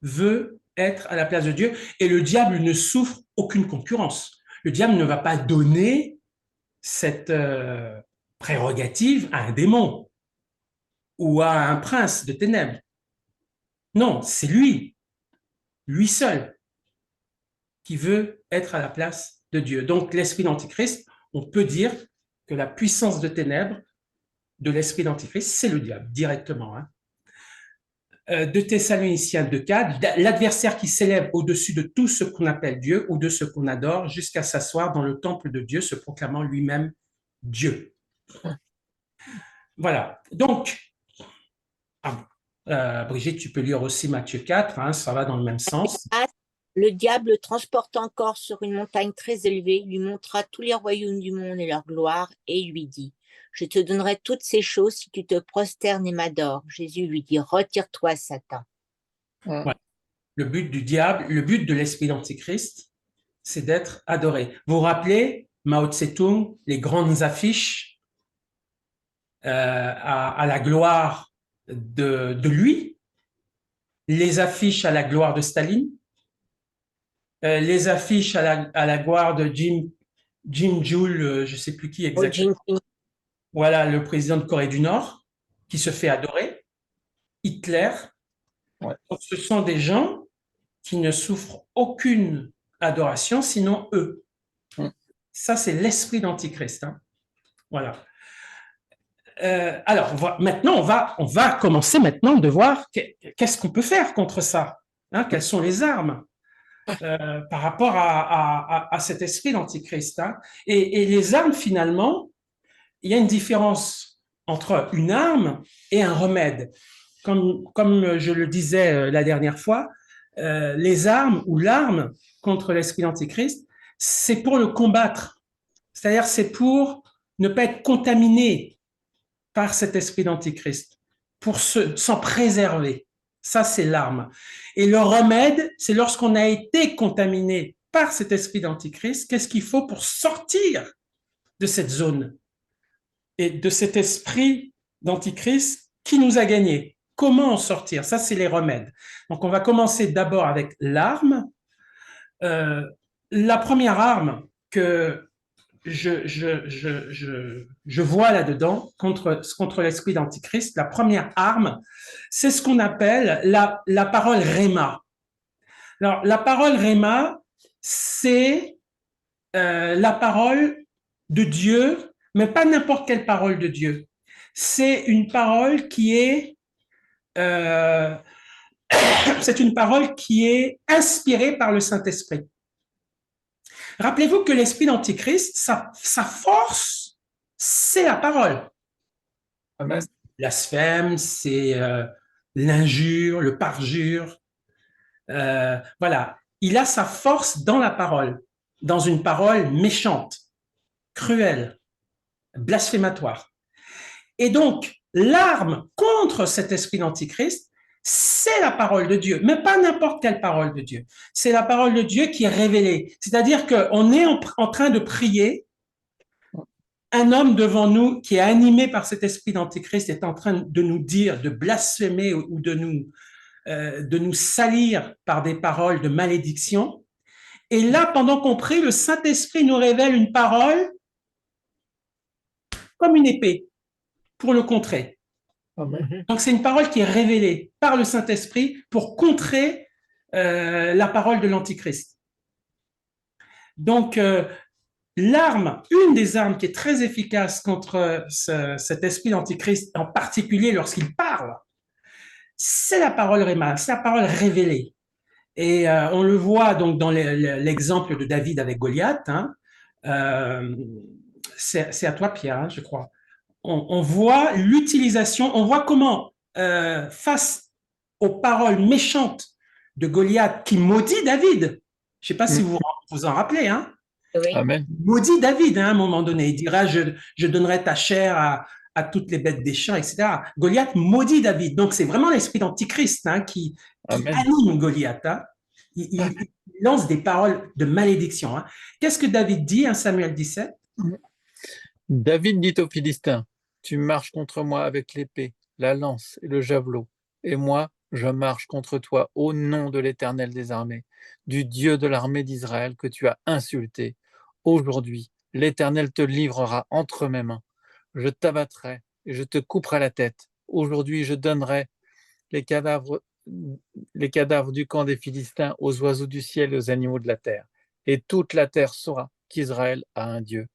veut être à la place de Dieu et le diable ne souffre aucune concurrence. Le diable ne va pas donner cette prérogative à un démon ou à un prince de ténèbres. Non, c'est lui seul, qui veut être à la place de Dieu. Donc, l'esprit d'Antichrist, on peut dire que la puissance de ténèbres de l'esprit d'Antichrist, c'est le diable, directement. De Thessaloniciens 2,4, l'adversaire qui s'élève au-dessus de tout ce qu'on appelle Dieu ou de ce qu'on adore, jusqu'à s'asseoir dans le temple de Dieu, se proclamant lui-même Dieu. Voilà. Donc, Brigitte, tu peux lire aussi Matthieu 4, ça va dans le même sens. Le diable le transporte encore sur une montagne très élevée, lui montra tous les royaumes du monde et leur gloire, et lui dit, je te donnerai toutes ces choses si tu te prosternes et m'adores. Jésus lui dit, retire-toi, Satan. Ouais. Le but du diable, le but de l'esprit d'Antichrist, c'est d'être adoré. Vous vous rappelez, Mao Tse-tung, les grandes affiches à la gloire de lui, les affiches à la gloire de Staline, les affiches à la gloire de Jim Joule, je ne sais plus qui exactement. Voilà, le président de Corée du Nord, qui se fait adorer, Hitler. Ouais. Donc, ce sont des gens qui ne souffrent aucune adoration, sinon eux. Ça, c'est l'esprit d'Antichrist. Voilà. Alors, maintenant, on va commencer maintenant de voir qu'est-ce qu'on peut faire contre ça. Quelles sont les armes par rapport à cet esprit d'Antichrist. Et les armes, finalement, il y a une différence entre une arme et un remède. Comme je le disais la dernière fois, les armes ou l'arme contre l'esprit d'Antichrist, c'est pour le combattre. C'est-à-dire, c'est pour ne pas être contaminé par cet esprit d'Antichrist, pour s'en préserver. Ça, c'est l'arme. Et le remède, c'est lorsqu'on a été contaminé par cet esprit d'Antichrist, qu'est-ce qu'il faut pour sortir de cette zone et de cet esprit d'Antichrist qui nous a gagnés. Comment en sortir? Ça, c'est les remèdes. Donc, on va commencer d'abord avec l'arme. La première arme que je vois là-dedans contre l'esprit d'Antichrist, la première arme, c'est ce qu'on appelle la parole Réma. Alors, la parole Réma, c'est la parole de Dieu, mais pas n'importe quelle parole de Dieu. C'est une parole qui est c'est une parole qui est inspirée par le Saint-Esprit. Rappelez-vous que l'esprit d'Antichrist, sa force, c'est la parole. Amen. Blasphème, c'est l'injure, le parjure. Voilà. Il a sa force dans la parole. dans une parole méchante, cruelle, blasphématoire. Et donc, l'arme contre cet esprit d'antichrist, c'est la parole de Dieu, mais pas n'importe quelle parole de Dieu. C'est la parole de Dieu qui est révélée. C'est-à-dire qu'on est en train de prier, un homme devant nous qui est animé par cet esprit d'antichrist est en train de nous dire, de blasphémer ou de nous salir par des paroles de malédiction. Et là, pendant qu'on prie, le Saint-Esprit nous révèle une parole comme une épée pour le contrer. Amen. Donc, c'est une parole qui est révélée par le Saint-Esprit pour contrer la parole de l'Antichrist. Donc, une des armes qui est très efficace contre cet esprit d'Antichrist, en particulier lorsqu'il parle, c'est la parole Réma, c'est la parole révélée. Et on le voit donc dans l'exemple de David avec Goliath. Hein. C'est à toi, Pierre, hein, je crois. On voit l'utilisation, on voit comment, face aux paroles méchantes de Goliath qui maudit David, je ne sais pas si vous vous en rappelez, hein, Oui. Amen. maudit David hein, à un moment donné, il dira je donnerai ta chair à toutes les bêtes des champs, etc. Goliath maudit David, donc c'est vraiment l'esprit d'Antichrist hein, qui Amen. anime Goliath. Hein. Il lance des paroles de malédiction. Hein. Qu'est-ce que David dit, hein, Samuel 17? David dit aux Philistins, tu marches contre moi avec l'épée, la lance et le javelot, et moi, je marche contre toi au nom de l'Éternel des armées, du Dieu de l'armée d'Israël que tu as insulté. Aujourd'hui, l'Éternel te livrera entre mes mains. Je t'abattrai et je te couperai la tête. Aujourd'hui, je donnerai les cadavres du camp des Philistins aux oiseaux du ciel et aux animaux de la terre. Et toute la terre saura qu'Israël a un Dieu.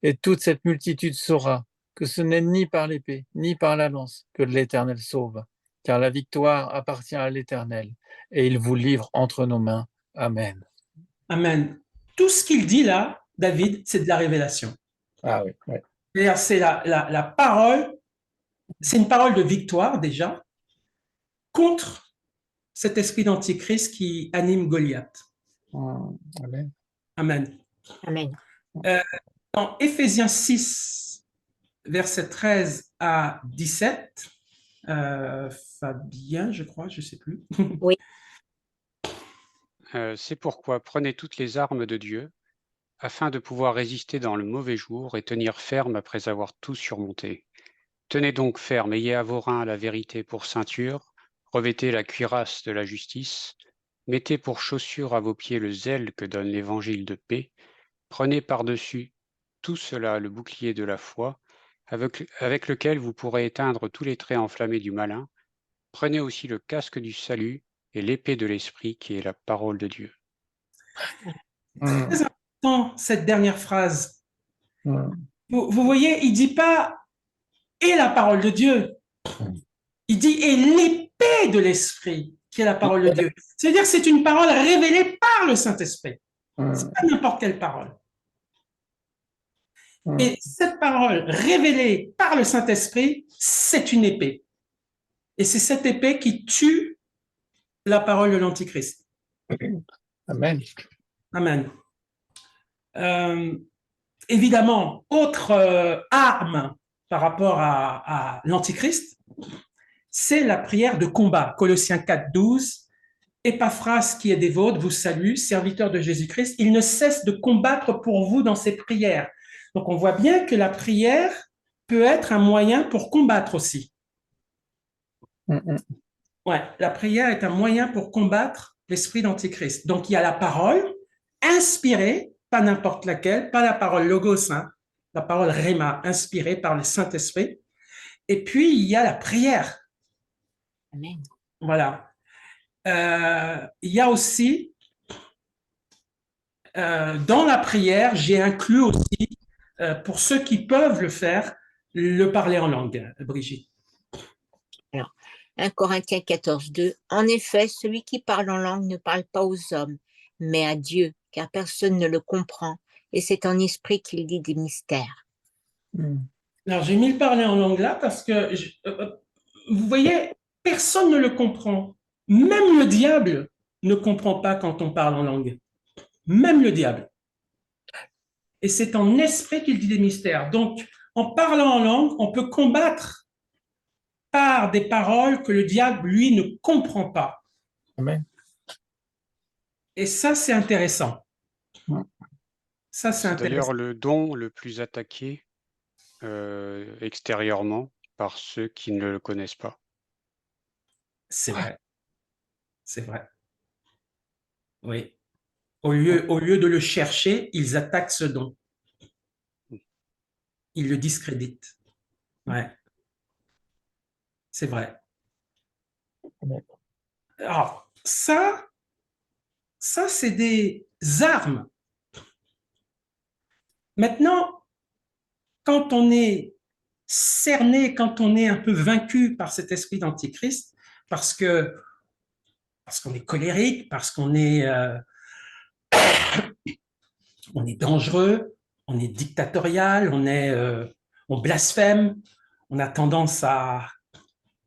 Et toute cette multitude saura que ce n'est ni par l'épée, ni par la lance que l'Éternel sauve, car la victoire appartient à l'Éternel, et il vous livre entre nos mains. Amen. Amen. Tout ce qu'il dit là, David, c'est de la révélation. Ah oui, ouais. C'est la parole, c'est une parole de victoire déjà, contre cet esprit d'antichrist qui anime Goliath. Amen. Amen. Amen. Dans Éphésiens 6, versets 13 à 17, Fabien, je crois, je ne sais plus. Oui. C'est pourquoi prenez toutes les armes de Dieu, afin de pouvoir résister dans le mauvais jour et tenir ferme après avoir tout surmonté. Tenez donc ferme, ayez à vos reins la vérité pour ceinture, revêtez la cuirasse de la justice, mettez pour chaussure à vos pieds le zèle que donne l'évangile de paix, prenez par-dessus tout cela le bouclier de la foi, avec lequel vous pourrez éteindre tous les traits enflammés du malin. Prenez aussi le casque du salut et l'épée de l'esprit qui est la parole de Dieu. Très important, cette dernière phrase. Mm. Vous voyez, il ne dit pas « et la parole de Dieu ». Il dit « et l'épée de l'esprit » qui est la parole de Dieu. C'est-à-dire que c'est une parole révélée par le Saint-Esprit. Ce n'est pas n'importe quelle parole. Et cette parole révélée par le Saint-Esprit, c'est une épée. Et c'est cette épée qui tue la parole de l'Antichrist. Amen. Amen. Évidemment, autre arme par rapport à l'Antichrist, c'est la prière de combat. Colossiens 4, 12. Épaphras, qui est des vôtres, vous salue, serviteur de Jésus-Christ. Il ne cesse de combattre pour vous dans ses prières. Donc, on voit bien que la prière peut être un moyen pour combattre aussi. Ouais, la prière est un moyen pour combattre l'esprit d'Antichrist. Donc, il y a la parole inspirée, pas n'importe laquelle, pas la parole logos, hein, la parole réma, inspirée par le Saint-Esprit. Et puis, il y a la prière. Amen. Voilà. Il y a aussi, dans la prière, j'ai inclus aussi, pour ceux qui peuvent le faire, le parler en langue, Brigitte. Alors, 1 Corinthiens 14, 2. En effet, celui qui parle en langue ne parle pas aux hommes, mais à Dieu, car personne ne le comprend, et c'est en esprit qu'il dit des mystères. Alors, j'ai mis le parler en langue là parce que, vous voyez, personne ne le comprend. Même le diable ne comprend pas quand on parle en langue. Même le diable. et c'est en esprit qu'il dit des mystères. Donc, en parlant en langue, on peut combattre par des paroles que le diable, lui, ne comprend pas. Amen. Et ça, c'est intéressant. Ça, c'est C'est d'ailleurs intéressant. le don le plus attaqué extérieurement par ceux qui ne le connaissent pas. C'est vrai. C'est vrai. Oui. Au lieu de le chercher, ils attaquent ce don. Ils le discréditent. Ouais. C'est vrai. Alors, ça c'est des armes. Maintenant, quand on est cerné, quand on est un peu vaincu par cet esprit d'antichrist, parce qu'on est colérique, parce qu'on est, on est dangereux, on est dictatorial, on blasphème, on a tendance à,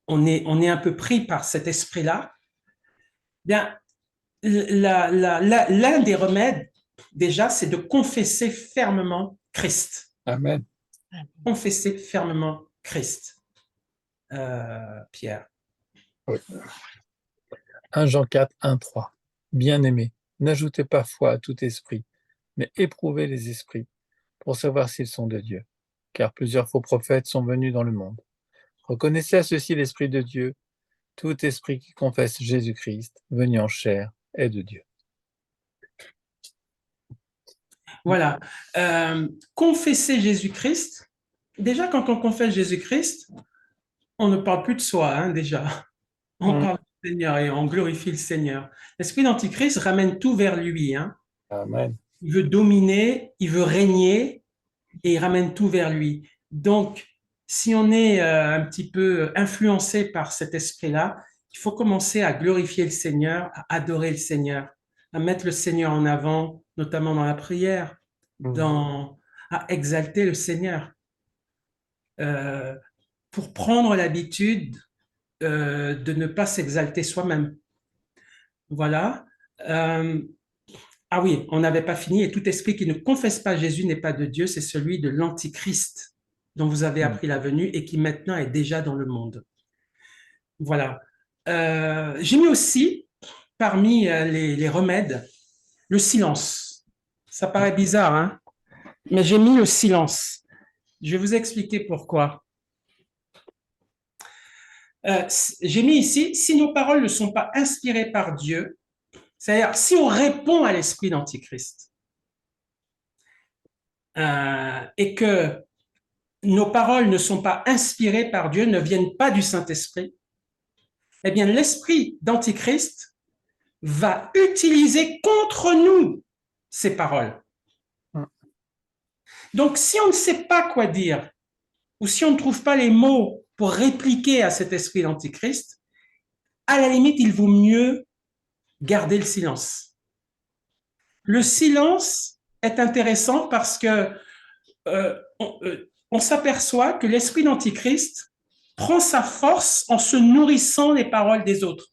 on est un peu pris par cet esprit-là. Bien, l'un des remèdes, déjà, c'est de confesser fermement Christ. Amen. Confesser fermement Christ. Pierre. Oui. 1 Jean 4, 1, 3. Bien-aimés, n'ajoutez pas foi à tout esprit, mais éprouvez les esprits pour savoir s'ils sont de Dieu. Car plusieurs faux prophètes sont venus dans le monde. Reconnaissez à ceci l'Esprit de Dieu. Tout esprit qui confesse Jésus-Christ, venu en chair, est de Dieu. Voilà. Confesser Jésus-Christ. Déjà, quand on confesse Jésus-Christ, on ne parle plus de soi, hein, déjà. On parle du Seigneur et on glorifie le Seigneur. L'esprit d'Antichrist ramène tout vers lui. Hein. Amen. Il veut dominer, il veut régner et il ramène tout vers lui. Donc, si on est un petit peu influencé par cet esprit-là, il faut commencer à glorifier le Seigneur, à adorer le Seigneur, à mettre le Seigneur en avant, notamment dans la prière, à exalter le Seigneur, pour prendre l'habitude de ne pas s'exalter soi-même. Voilà. Ah oui, on n'avait pas fini. Et tout esprit qui ne confesse pas Jésus n'est pas de Dieu, c'est celui de l'Antichrist dont vous avez appris la venue et qui maintenant est déjà dans le monde. Voilà. J'ai mis aussi, parmi les remèdes, le silence. Ça paraît bizarre, hein? Mais j'ai mis le silence. Je vais vous expliquer pourquoi. J'ai mis ici, si nos paroles ne sont pas inspirées par Dieu, c'est-à-dire si on répond à l'esprit d'Antichrist et que nos paroles ne sont pas inspirées par Dieu, ne viennent pas du Saint-Esprit, eh bien l'esprit d'Antichrist va utiliser contre nous ces paroles. Donc si on ne sait pas quoi dire, ou si on ne trouve pas les mots pour répliquer à cet esprit d'Antichrist, à la limite, il vaut mieux garder le silence. Le silence est intéressant parce que on s'aperçoit que l'esprit d'Antichrist prend sa force en se nourrissant des paroles des autres.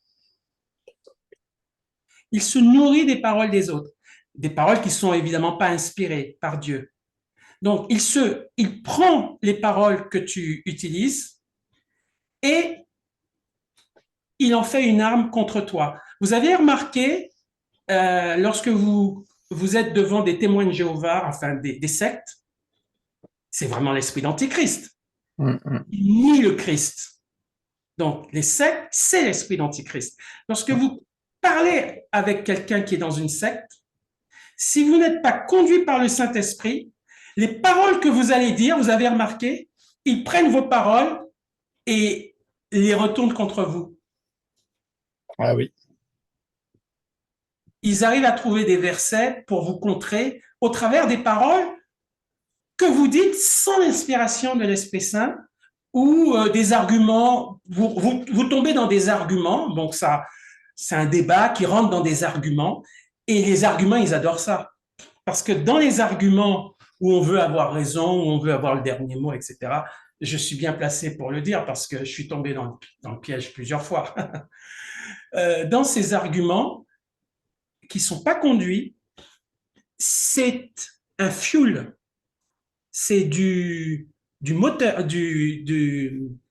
Il se nourrit des paroles des autres, des paroles qui ne sont évidemment pas inspirées par Dieu. Donc, il prend les paroles que tu utilises et il en fait une arme contre toi. Vous avez remarqué, lorsque vous êtes devant des témoins de Jéhovah, enfin des sectes, c'est vraiment l'esprit d'Antichrist. Il nie le Christ. Donc, les sectes, c'est l'esprit d'Antichrist. Lorsque vous parlez avec quelqu'un qui est dans une secte, si vous n'êtes pas conduit par le Saint-Esprit, les paroles que vous allez dire, vous avez remarqué, ils prennent vos paroles et les retournent contre vous. Ah oui. Ils arrivent à trouver des versets pour vous contrer au travers des paroles que vous dites sans l'inspiration de l'Esprit Saint ou des arguments. Vous tombez dans des arguments, donc ça, c'est un débat qui rentre dans des arguments, et les arguments, ils adorent ça. Parce que dans les arguments où on veut avoir raison, où on veut avoir le dernier mot, etc., je suis bien placé pour le dire parce que je suis tombé dans le piège plusieurs fois. Dans ces arguments qui ne sont pas conduits, c'est un fuel, c'est du moteur,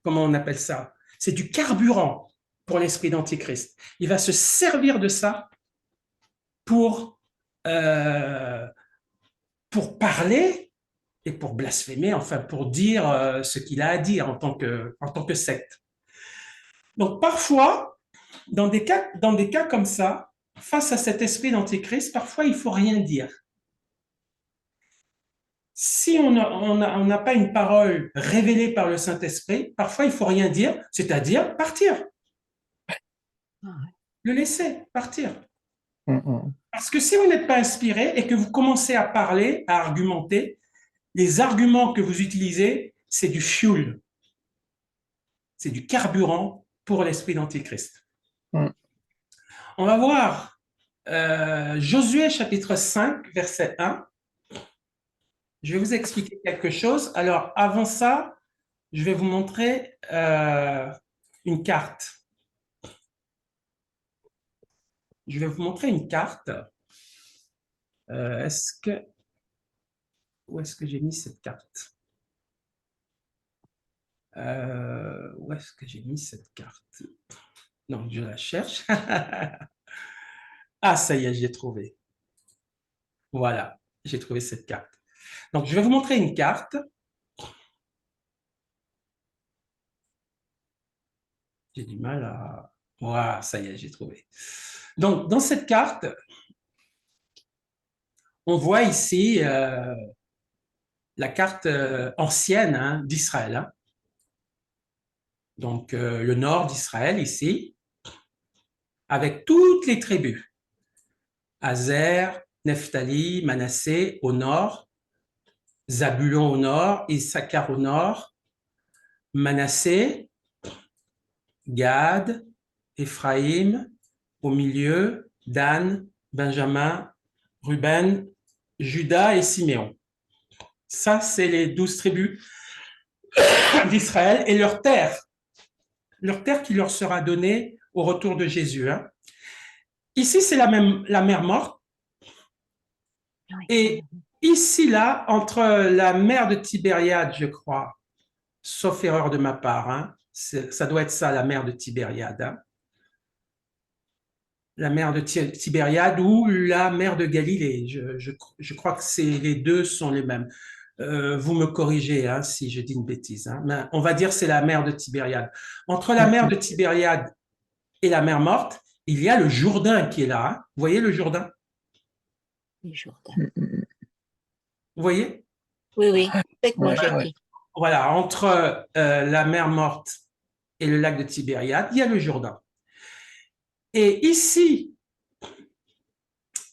comment on appelle ça? C'est du carburant pour l'esprit d'Antichrist. Il va se servir de ça euh, pour parler et pour blasphémer, enfin pour dire ce qu'il a à dire en tant que secte. Donc parfois, dans des cas comme ça, face à cet esprit d'Antichrist, parfois il ne faut rien dire. Si on n'a pas une parole révélée par le Saint-Esprit, parfois il ne faut rien dire, c'est-à-dire partir. Le laisser partir. Parce que si vous n'êtes pas inspiré et que vous commencez à parler, à argumenter, les arguments que vous utilisez, c'est du fuel, c'est du carburant pour l'esprit d'Antichrist. On va voir Josué chapitre 5, verset 1. Je vais vous expliquer quelque chose. Alors, avant ça, je vais vous montrer une carte. Je vais vous montrer une carte. Où est-ce que j'ai mis cette carte? Où est-ce que j'ai mis cette carte? Non, je la cherche. Ah, ça y est, j'ai trouvé. Voilà, j'ai trouvé cette carte. Donc, je vais vous montrer une carte. J'ai du mal à... Voilà, ça y est, j'ai trouvé. Donc, dans cette carte, on voit ici la carte ancienne d'Israël. Hein. Donc, le nord d'Israël ici, avec toutes les tribus. Azer, Nephtali, Manassé au nord, Zabulon au nord, Issachar au nord, Manassé, Gad, Éphraïm au milieu, Dan, Benjamin, Ruben, Juda et Siméon. Ça, c'est les 12 tribus d'Israël et leur terre qui leur sera donnée au retour de Jésus. Hein. Ici, c'est la mer Morte. Et ici, là, entre la mer de Tibériade, je crois, sauf erreur de ma part, hein, ça doit être ça, la mer de Tibériade. Hein. La mer de Tibériade ou la mer de Galilée. Je crois que les deux sont les mêmes. Vous me corrigez hein, si je dis une bêtise. Hein, mais on va dire c'est la mer de Tibériade. Entre la mer de Tibériade et la mer Morte, il y a le Jourdain qui est là. Hein. Vous voyez le Jourdain? Le Jourdain. Vous voyez? Oui, complètement. Voilà, entre la mer Morte et le lac de Tibériade, il y a le Jourdain. Et ici,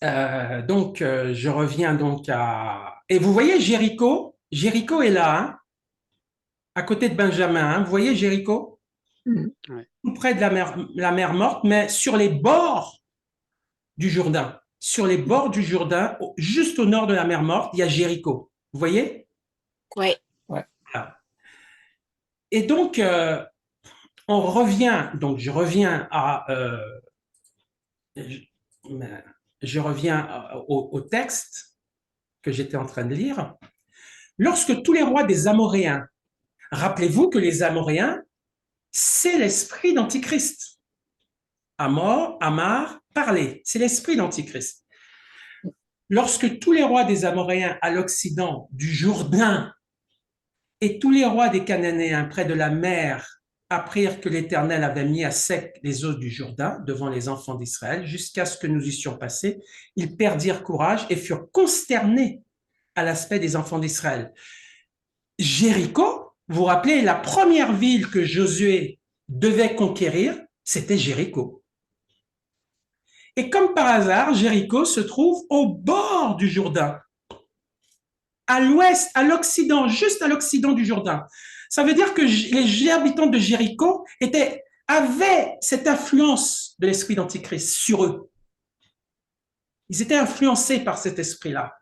je reviens donc à... Et vous voyez Jéricho? Jéricho est là, hein, à côté de Benjamin. Hein. Vous voyez Jéricho? Tout près de la mer Morte, mais sur les bords du Jourdain. Sur les bords du Jourdain, juste au nord de la mer Morte, il y a Jéricho. Vous voyez? Oui. Voilà. Et donc, on revient, donc je reviens au texte que j'étais en train de lire. Lorsque tous les rois des Amoréens, rappelez-vous que les Amoréens, c'est l'esprit d'Antichrist. Amar, parler, c'est l'esprit d'Antichrist. Lorsque tous les rois des Amoréens à l'occident du Jourdain et tous les rois des Cananéens près de la mer apprirent que l'Éternel avait mis à sec les eaux du Jourdain devant les enfants d'Israël jusqu'à ce que nous eussions passé, ils perdirent courage et furent consternés à l'aspect des enfants d'Israël. Jéricho, vous vous rappelez, la première ville que Josué devait conquérir, c'était Jéricho. Et comme par hasard, Jéricho se trouve au bord du Jourdain, à l'ouest, à l'occident, juste à l'occident du Jourdain. Ça veut dire que les habitants de Jéricho avaient cette influence de l'esprit d'Antichrist sur eux. Ils étaient influencés par cet esprit-là.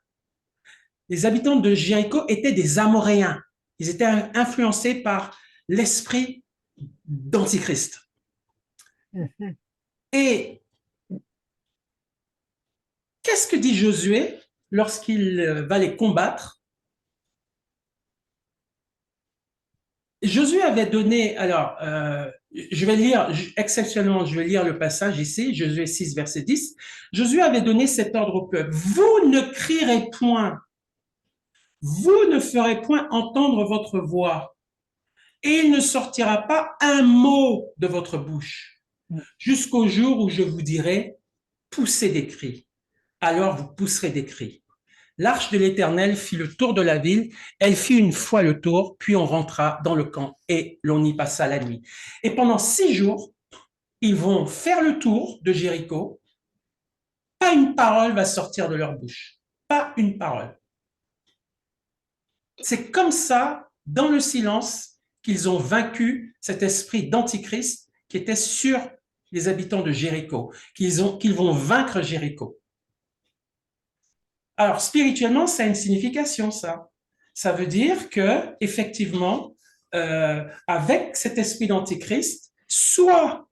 Les habitants de Jéricho étaient des Amoréens. Ils étaient influencés par l'esprit d'Antichrist. Et qu'est-ce que dit Josué lorsqu'il va les combattre, Josué avait donné, alors, je vais lire, exceptionnellement, je vais lire le passage ici, Josué 6, verset 10. Josué avait donné cet ordre au peuple. Vous ne crierez point, vous ne ferez point entendre votre voix, et il ne sortira pas un mot de votre bouche, jusqu'au jour où je vous dirai, poussez des cris. Alors vous pousserez des cris. L'arche de l'Éternel fit le tour de la ville, elle fit une fois le tour, puis on rentra dans le camp et l'on y passa la nuit. Et pendant 6 jours, ils vont faire le tour de Jéricho, pas une parole va sortir de leur bouche, pas une parole. C'est comme ça, dans le silence, qu'ils ont vaincu cet esprit d'antichrist qui était sur les habitants de Jéricho, qu'ils vont vaincre Jéricho. Alors, spirituellement, ça a une signification, ça. Ça veut dire que, effectivement, avec cet esprit d'antichrist, soit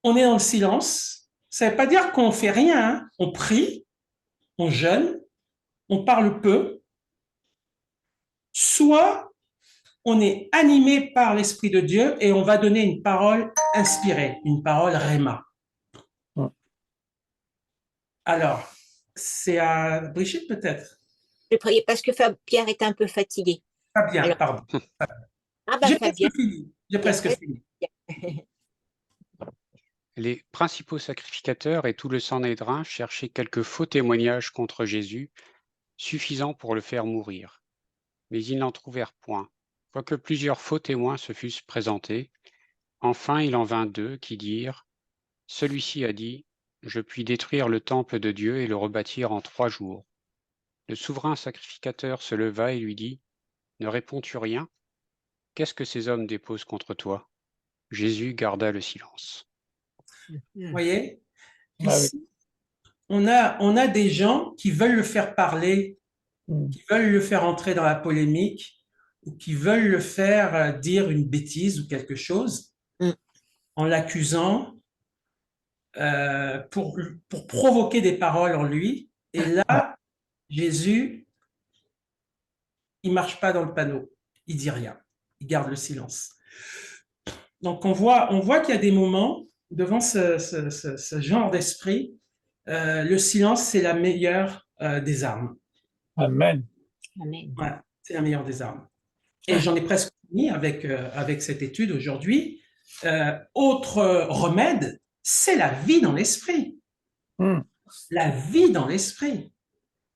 on est dans le silence, ça ne veut pas dire qu'on ne fait rien, hein. On prie, on jeûne, on parle peu, soit on est animé par l'Esprit de Dieu et on va donner une parole inspirée, une parole réma. Alors, c'est à Brigitte peut-être? Je priais parce que Pierre est un peu fatigué. Fabien, Alors, pardon. ah bah J'ai Fabien. presque fini. J'ai presque fini. Les principaux sacrificateurs et tout le Sanhédrin cherchaient quelques faux témoignages contre Jésus, suffisants pour le faire mourir. Mais ils n'en trouvèrent point. Quoique plusieurs faux témoins se fussent présentés, enfin il en vint 2 qui dirent, « Celui-ci a dit, je puis détruire le temple de Dieu et le rebâtir en 3 jours. » Le souverain sacrificateur se leva et lui dit, « Ne réponds-tu rien? Qu'est-ce que ces hommes déposent contre toi? » Jésus garda le silence. Vous voyez, Ah oui. ici, on a des gens qui veulent le faire parler, qui veulent le faire entrer dans la polémique, ou qui veulent le faire dire une bêtise ou quelque chose, en l'accusant, pour provoquer des paroles en lui. Et là, Jésus, il ne marche pas dans le panneau, il dit rien, il garde le silence. Donc on voit qu'il y a des moments, devant ce genre d'esprit, le silence, c'est la meilleure des armes. Amen. Amen. Ouais, c'est la meilleure des armes. Et j'en ai presque fini avec cette étude aujourd'hui. Autre remède, c'est la vie dans l'esprit. La vie dans l'esprit.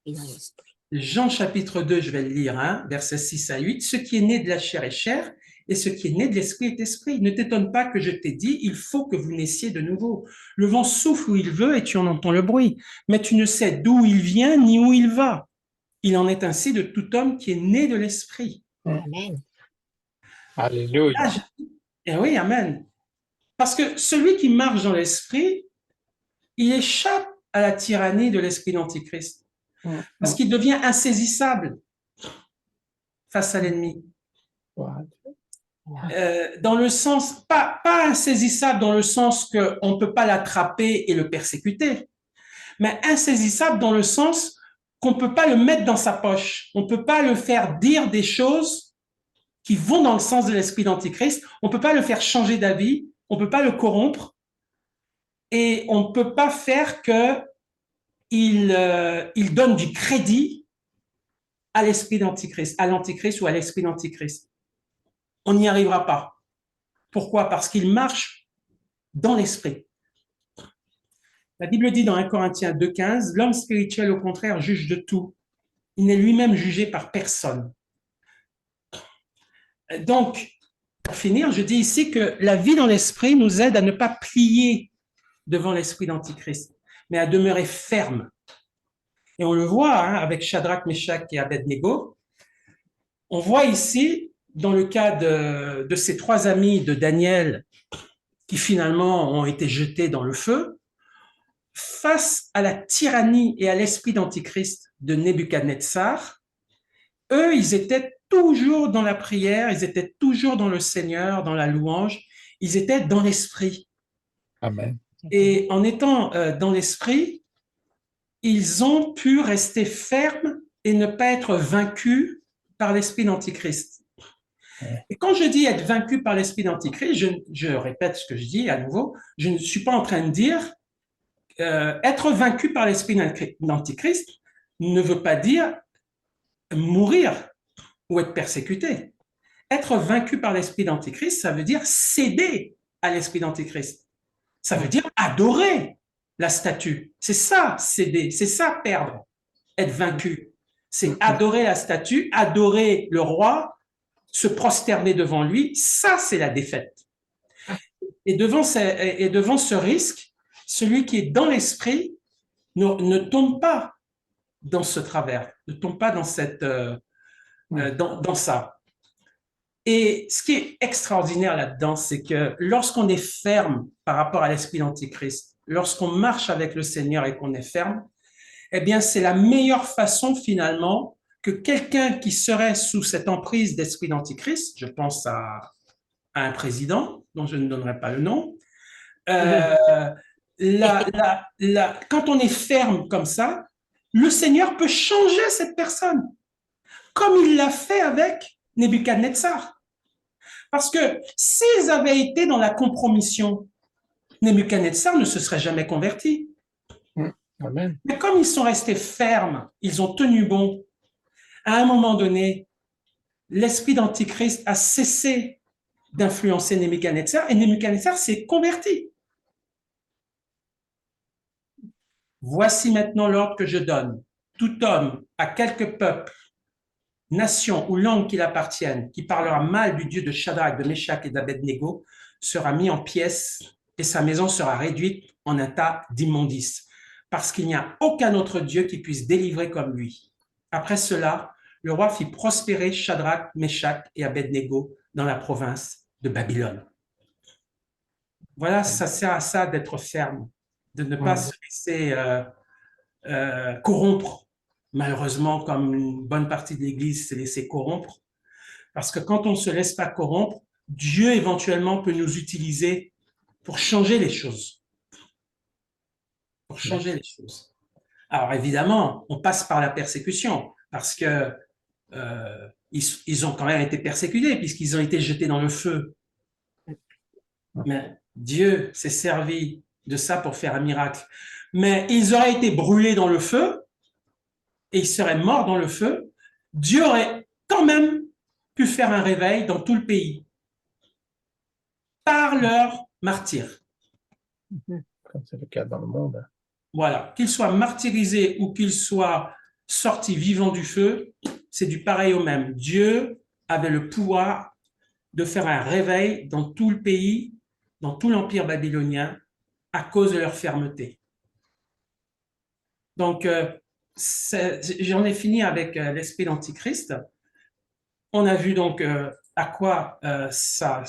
Et dans l'esprit. Jean chapitre 2, je vais le lire, hein, versets 6 à 8. Ce qui est né de la chair est chair, et ce qui est né de l'esprit est esprit. Ne t'étonne pas que je t'ai dit, il faut que vous naissiez de nouveau. Le vent souffle où il veut et tu en entends le bruit, mais tu ne sais d'où il vient ni où il va. Il en est ainsi de tout homme qui est né de l'esprit. Amen. Alléluia. Et oui, amen. Parce que celui qui marche dans l'esprit, il échappe à la tyrannie de l'esprit d'Antichrist. Parce qu'il devient insaisissable face à l'ennemi. Dans le sens, pas insaisissable dans le sens qu'on ne peut pas l'attraper et le persécuter, mais insaisissable dans le sens qu'on ne peut pas le mettre dans sa poche. On ne peut pas le faire dire des choses qui vont dans le sens de l'esprit d'Antichrist. On ne peut pas le faire changer d'avis. On ne peut pas le corrompre. Et on ne peut pas faire qu'il donne du crédit à l'esprit d'Antichrist, à l'Antichrist ou à l'esprit d'Antichrist. On n'y arrivera pas. Pourquoi? Parce qu'il marche dans l'esprit. La Bible dit dans 1 Corinthiens 2,15, l'homme spirituel, au contraire, juge de tout. Il n'est lui-même jugé par personne. Donc, pour finir, je dis ici que la vie dans l'esprit nous aide à ne pas plier devant l'esprit d'Antichrist, mais à demeurer ferme. Et on le voit hein, avec Shadrach, Meshach et Abednego. On voit ici, dans le cas de ces 3 amis de Daniel qui finalement ont été jetés dans le feu, face à la tyrannie et à l'esprit d'Antichrist de Nebuchadnezzar, eux, ils étaient toujours dans la prière, ils étaient toujours dans le Seigneur, dans la louange, ils étaient dans l'esprit. Amen. Et en étant dans l'esprit, ils ont pu rester fermes et ne pas être vaincus par l'esprit d'Antichrist. Et quand je dis être vaincu par l'esprit d'Antichrist, je répète ce que je dis à nouveau, je ne suis pas en train de dire être vaincu par l'esprit d'Antichrist ne veut pas dire mourir ou être persécuté. Être vaincu par l'esprit d'Antichrist, ça veut dire céder à l'esprit d'Antichrist. Ça veut dire adorer la statue. C'est ça, céder, c'est ça, perdre, être vaincu. C'est adorer la statue, adorer le roi, se prosterner devant lui. Ça, c'est la défaite. Et devant ce risque, celui qui est dans l'esprit ne tombe pas dans ce travers, ne tombe pas dans dans ça. Et ce qui est extraordinaire là-dedans, c'est que lorsqu'on est ferme par rapport à l'esprit d'Antichrist, lorsqu'on marche avec le Seigneur et qu'on est ferme, eh bien, c'est la meilleure façon finalement que quelqu'un qui serait sous cette emprise d'esprit d'Antichrist, je pense à un président dont je ne donnerai pas le nom, quand on est ferme comme ça, le Seigneur peut changer cette personne, comme il l'a fait avec Nebuchadnezzar. Parce que s'ils avaient été dans la compromission, Nebuchadnezzar ne se serait jamais converti. Amen. Mais comme ils sont restés fermes, ils ont tenu bon, à un moment donné, l'esprit d'Antichrist a cessé d'influencer Nebuchadnezzar et Nebuchadnezzar s'est converti. Voici maintenant l'ordre que je donne. Tout homme à quelque peuple, nation ou langue qu'il appartienne, qui parlera mal du Dieu de Shadrach, de Meshach et d'Abednego, sera mis en pièces et sa maison sera réduite en un tas d'immondices, parce qu'il n'y a aucun autre Dieu qui puisse délivrer comme lui. Après cela, le roi fit prospérer Shadrach, Meshach et Abednego dans la province de Babylone. Voilà, ça sert à ça d'être ferme, de ne pas se laisser corrompre. Malheureusement, comme une bonne partie de l'Église s'est laissée corrompre, parce que quand on ne se laisse pas corrompre, Dieu éventuellement peut nous utiliser pour changer les choses. Pour changer les choses. Alors évidemment, on passe par la persécution, parce que ils ont quand même été persécutés, puisqu'ils ont été jetés dans le feu. Mais Dieu s'est servi de ça pour faire un miracle. Mais ils auraient été brûlés dans le feu, et ils seraient morts dans le feu, Dieu aurait quand même pu faire un réveil dans tout le pays par leur martyr. Comme c'est le cas dans le monde. Voilà, qu'ils soient martyrisés ou qu'ils soient sortis vivants du feu, c'est du pareil au même. Dieu avait le pouvoir de faire un réveil dans tout le pays, dans tout l'empire babylonien, à cause de leur fermeté. Donc, j'en ai fini avec l'esprit d'Antichrist. On a vu donc à quoi ça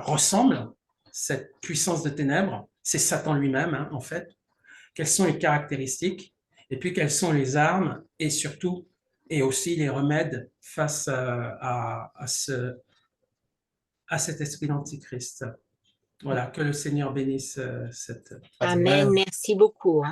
ressemble, cette puissance de ténèbres. C'est Satan lui-même, hein, en fait. Quelles sont les caractéristiques et puis quelles sont les armes et surtout, et aussi les remèdes face à cet esprit d'Antichrist. Voilà, que le Seigneur bénisse cette... Amen, merci beaucoup. Hein.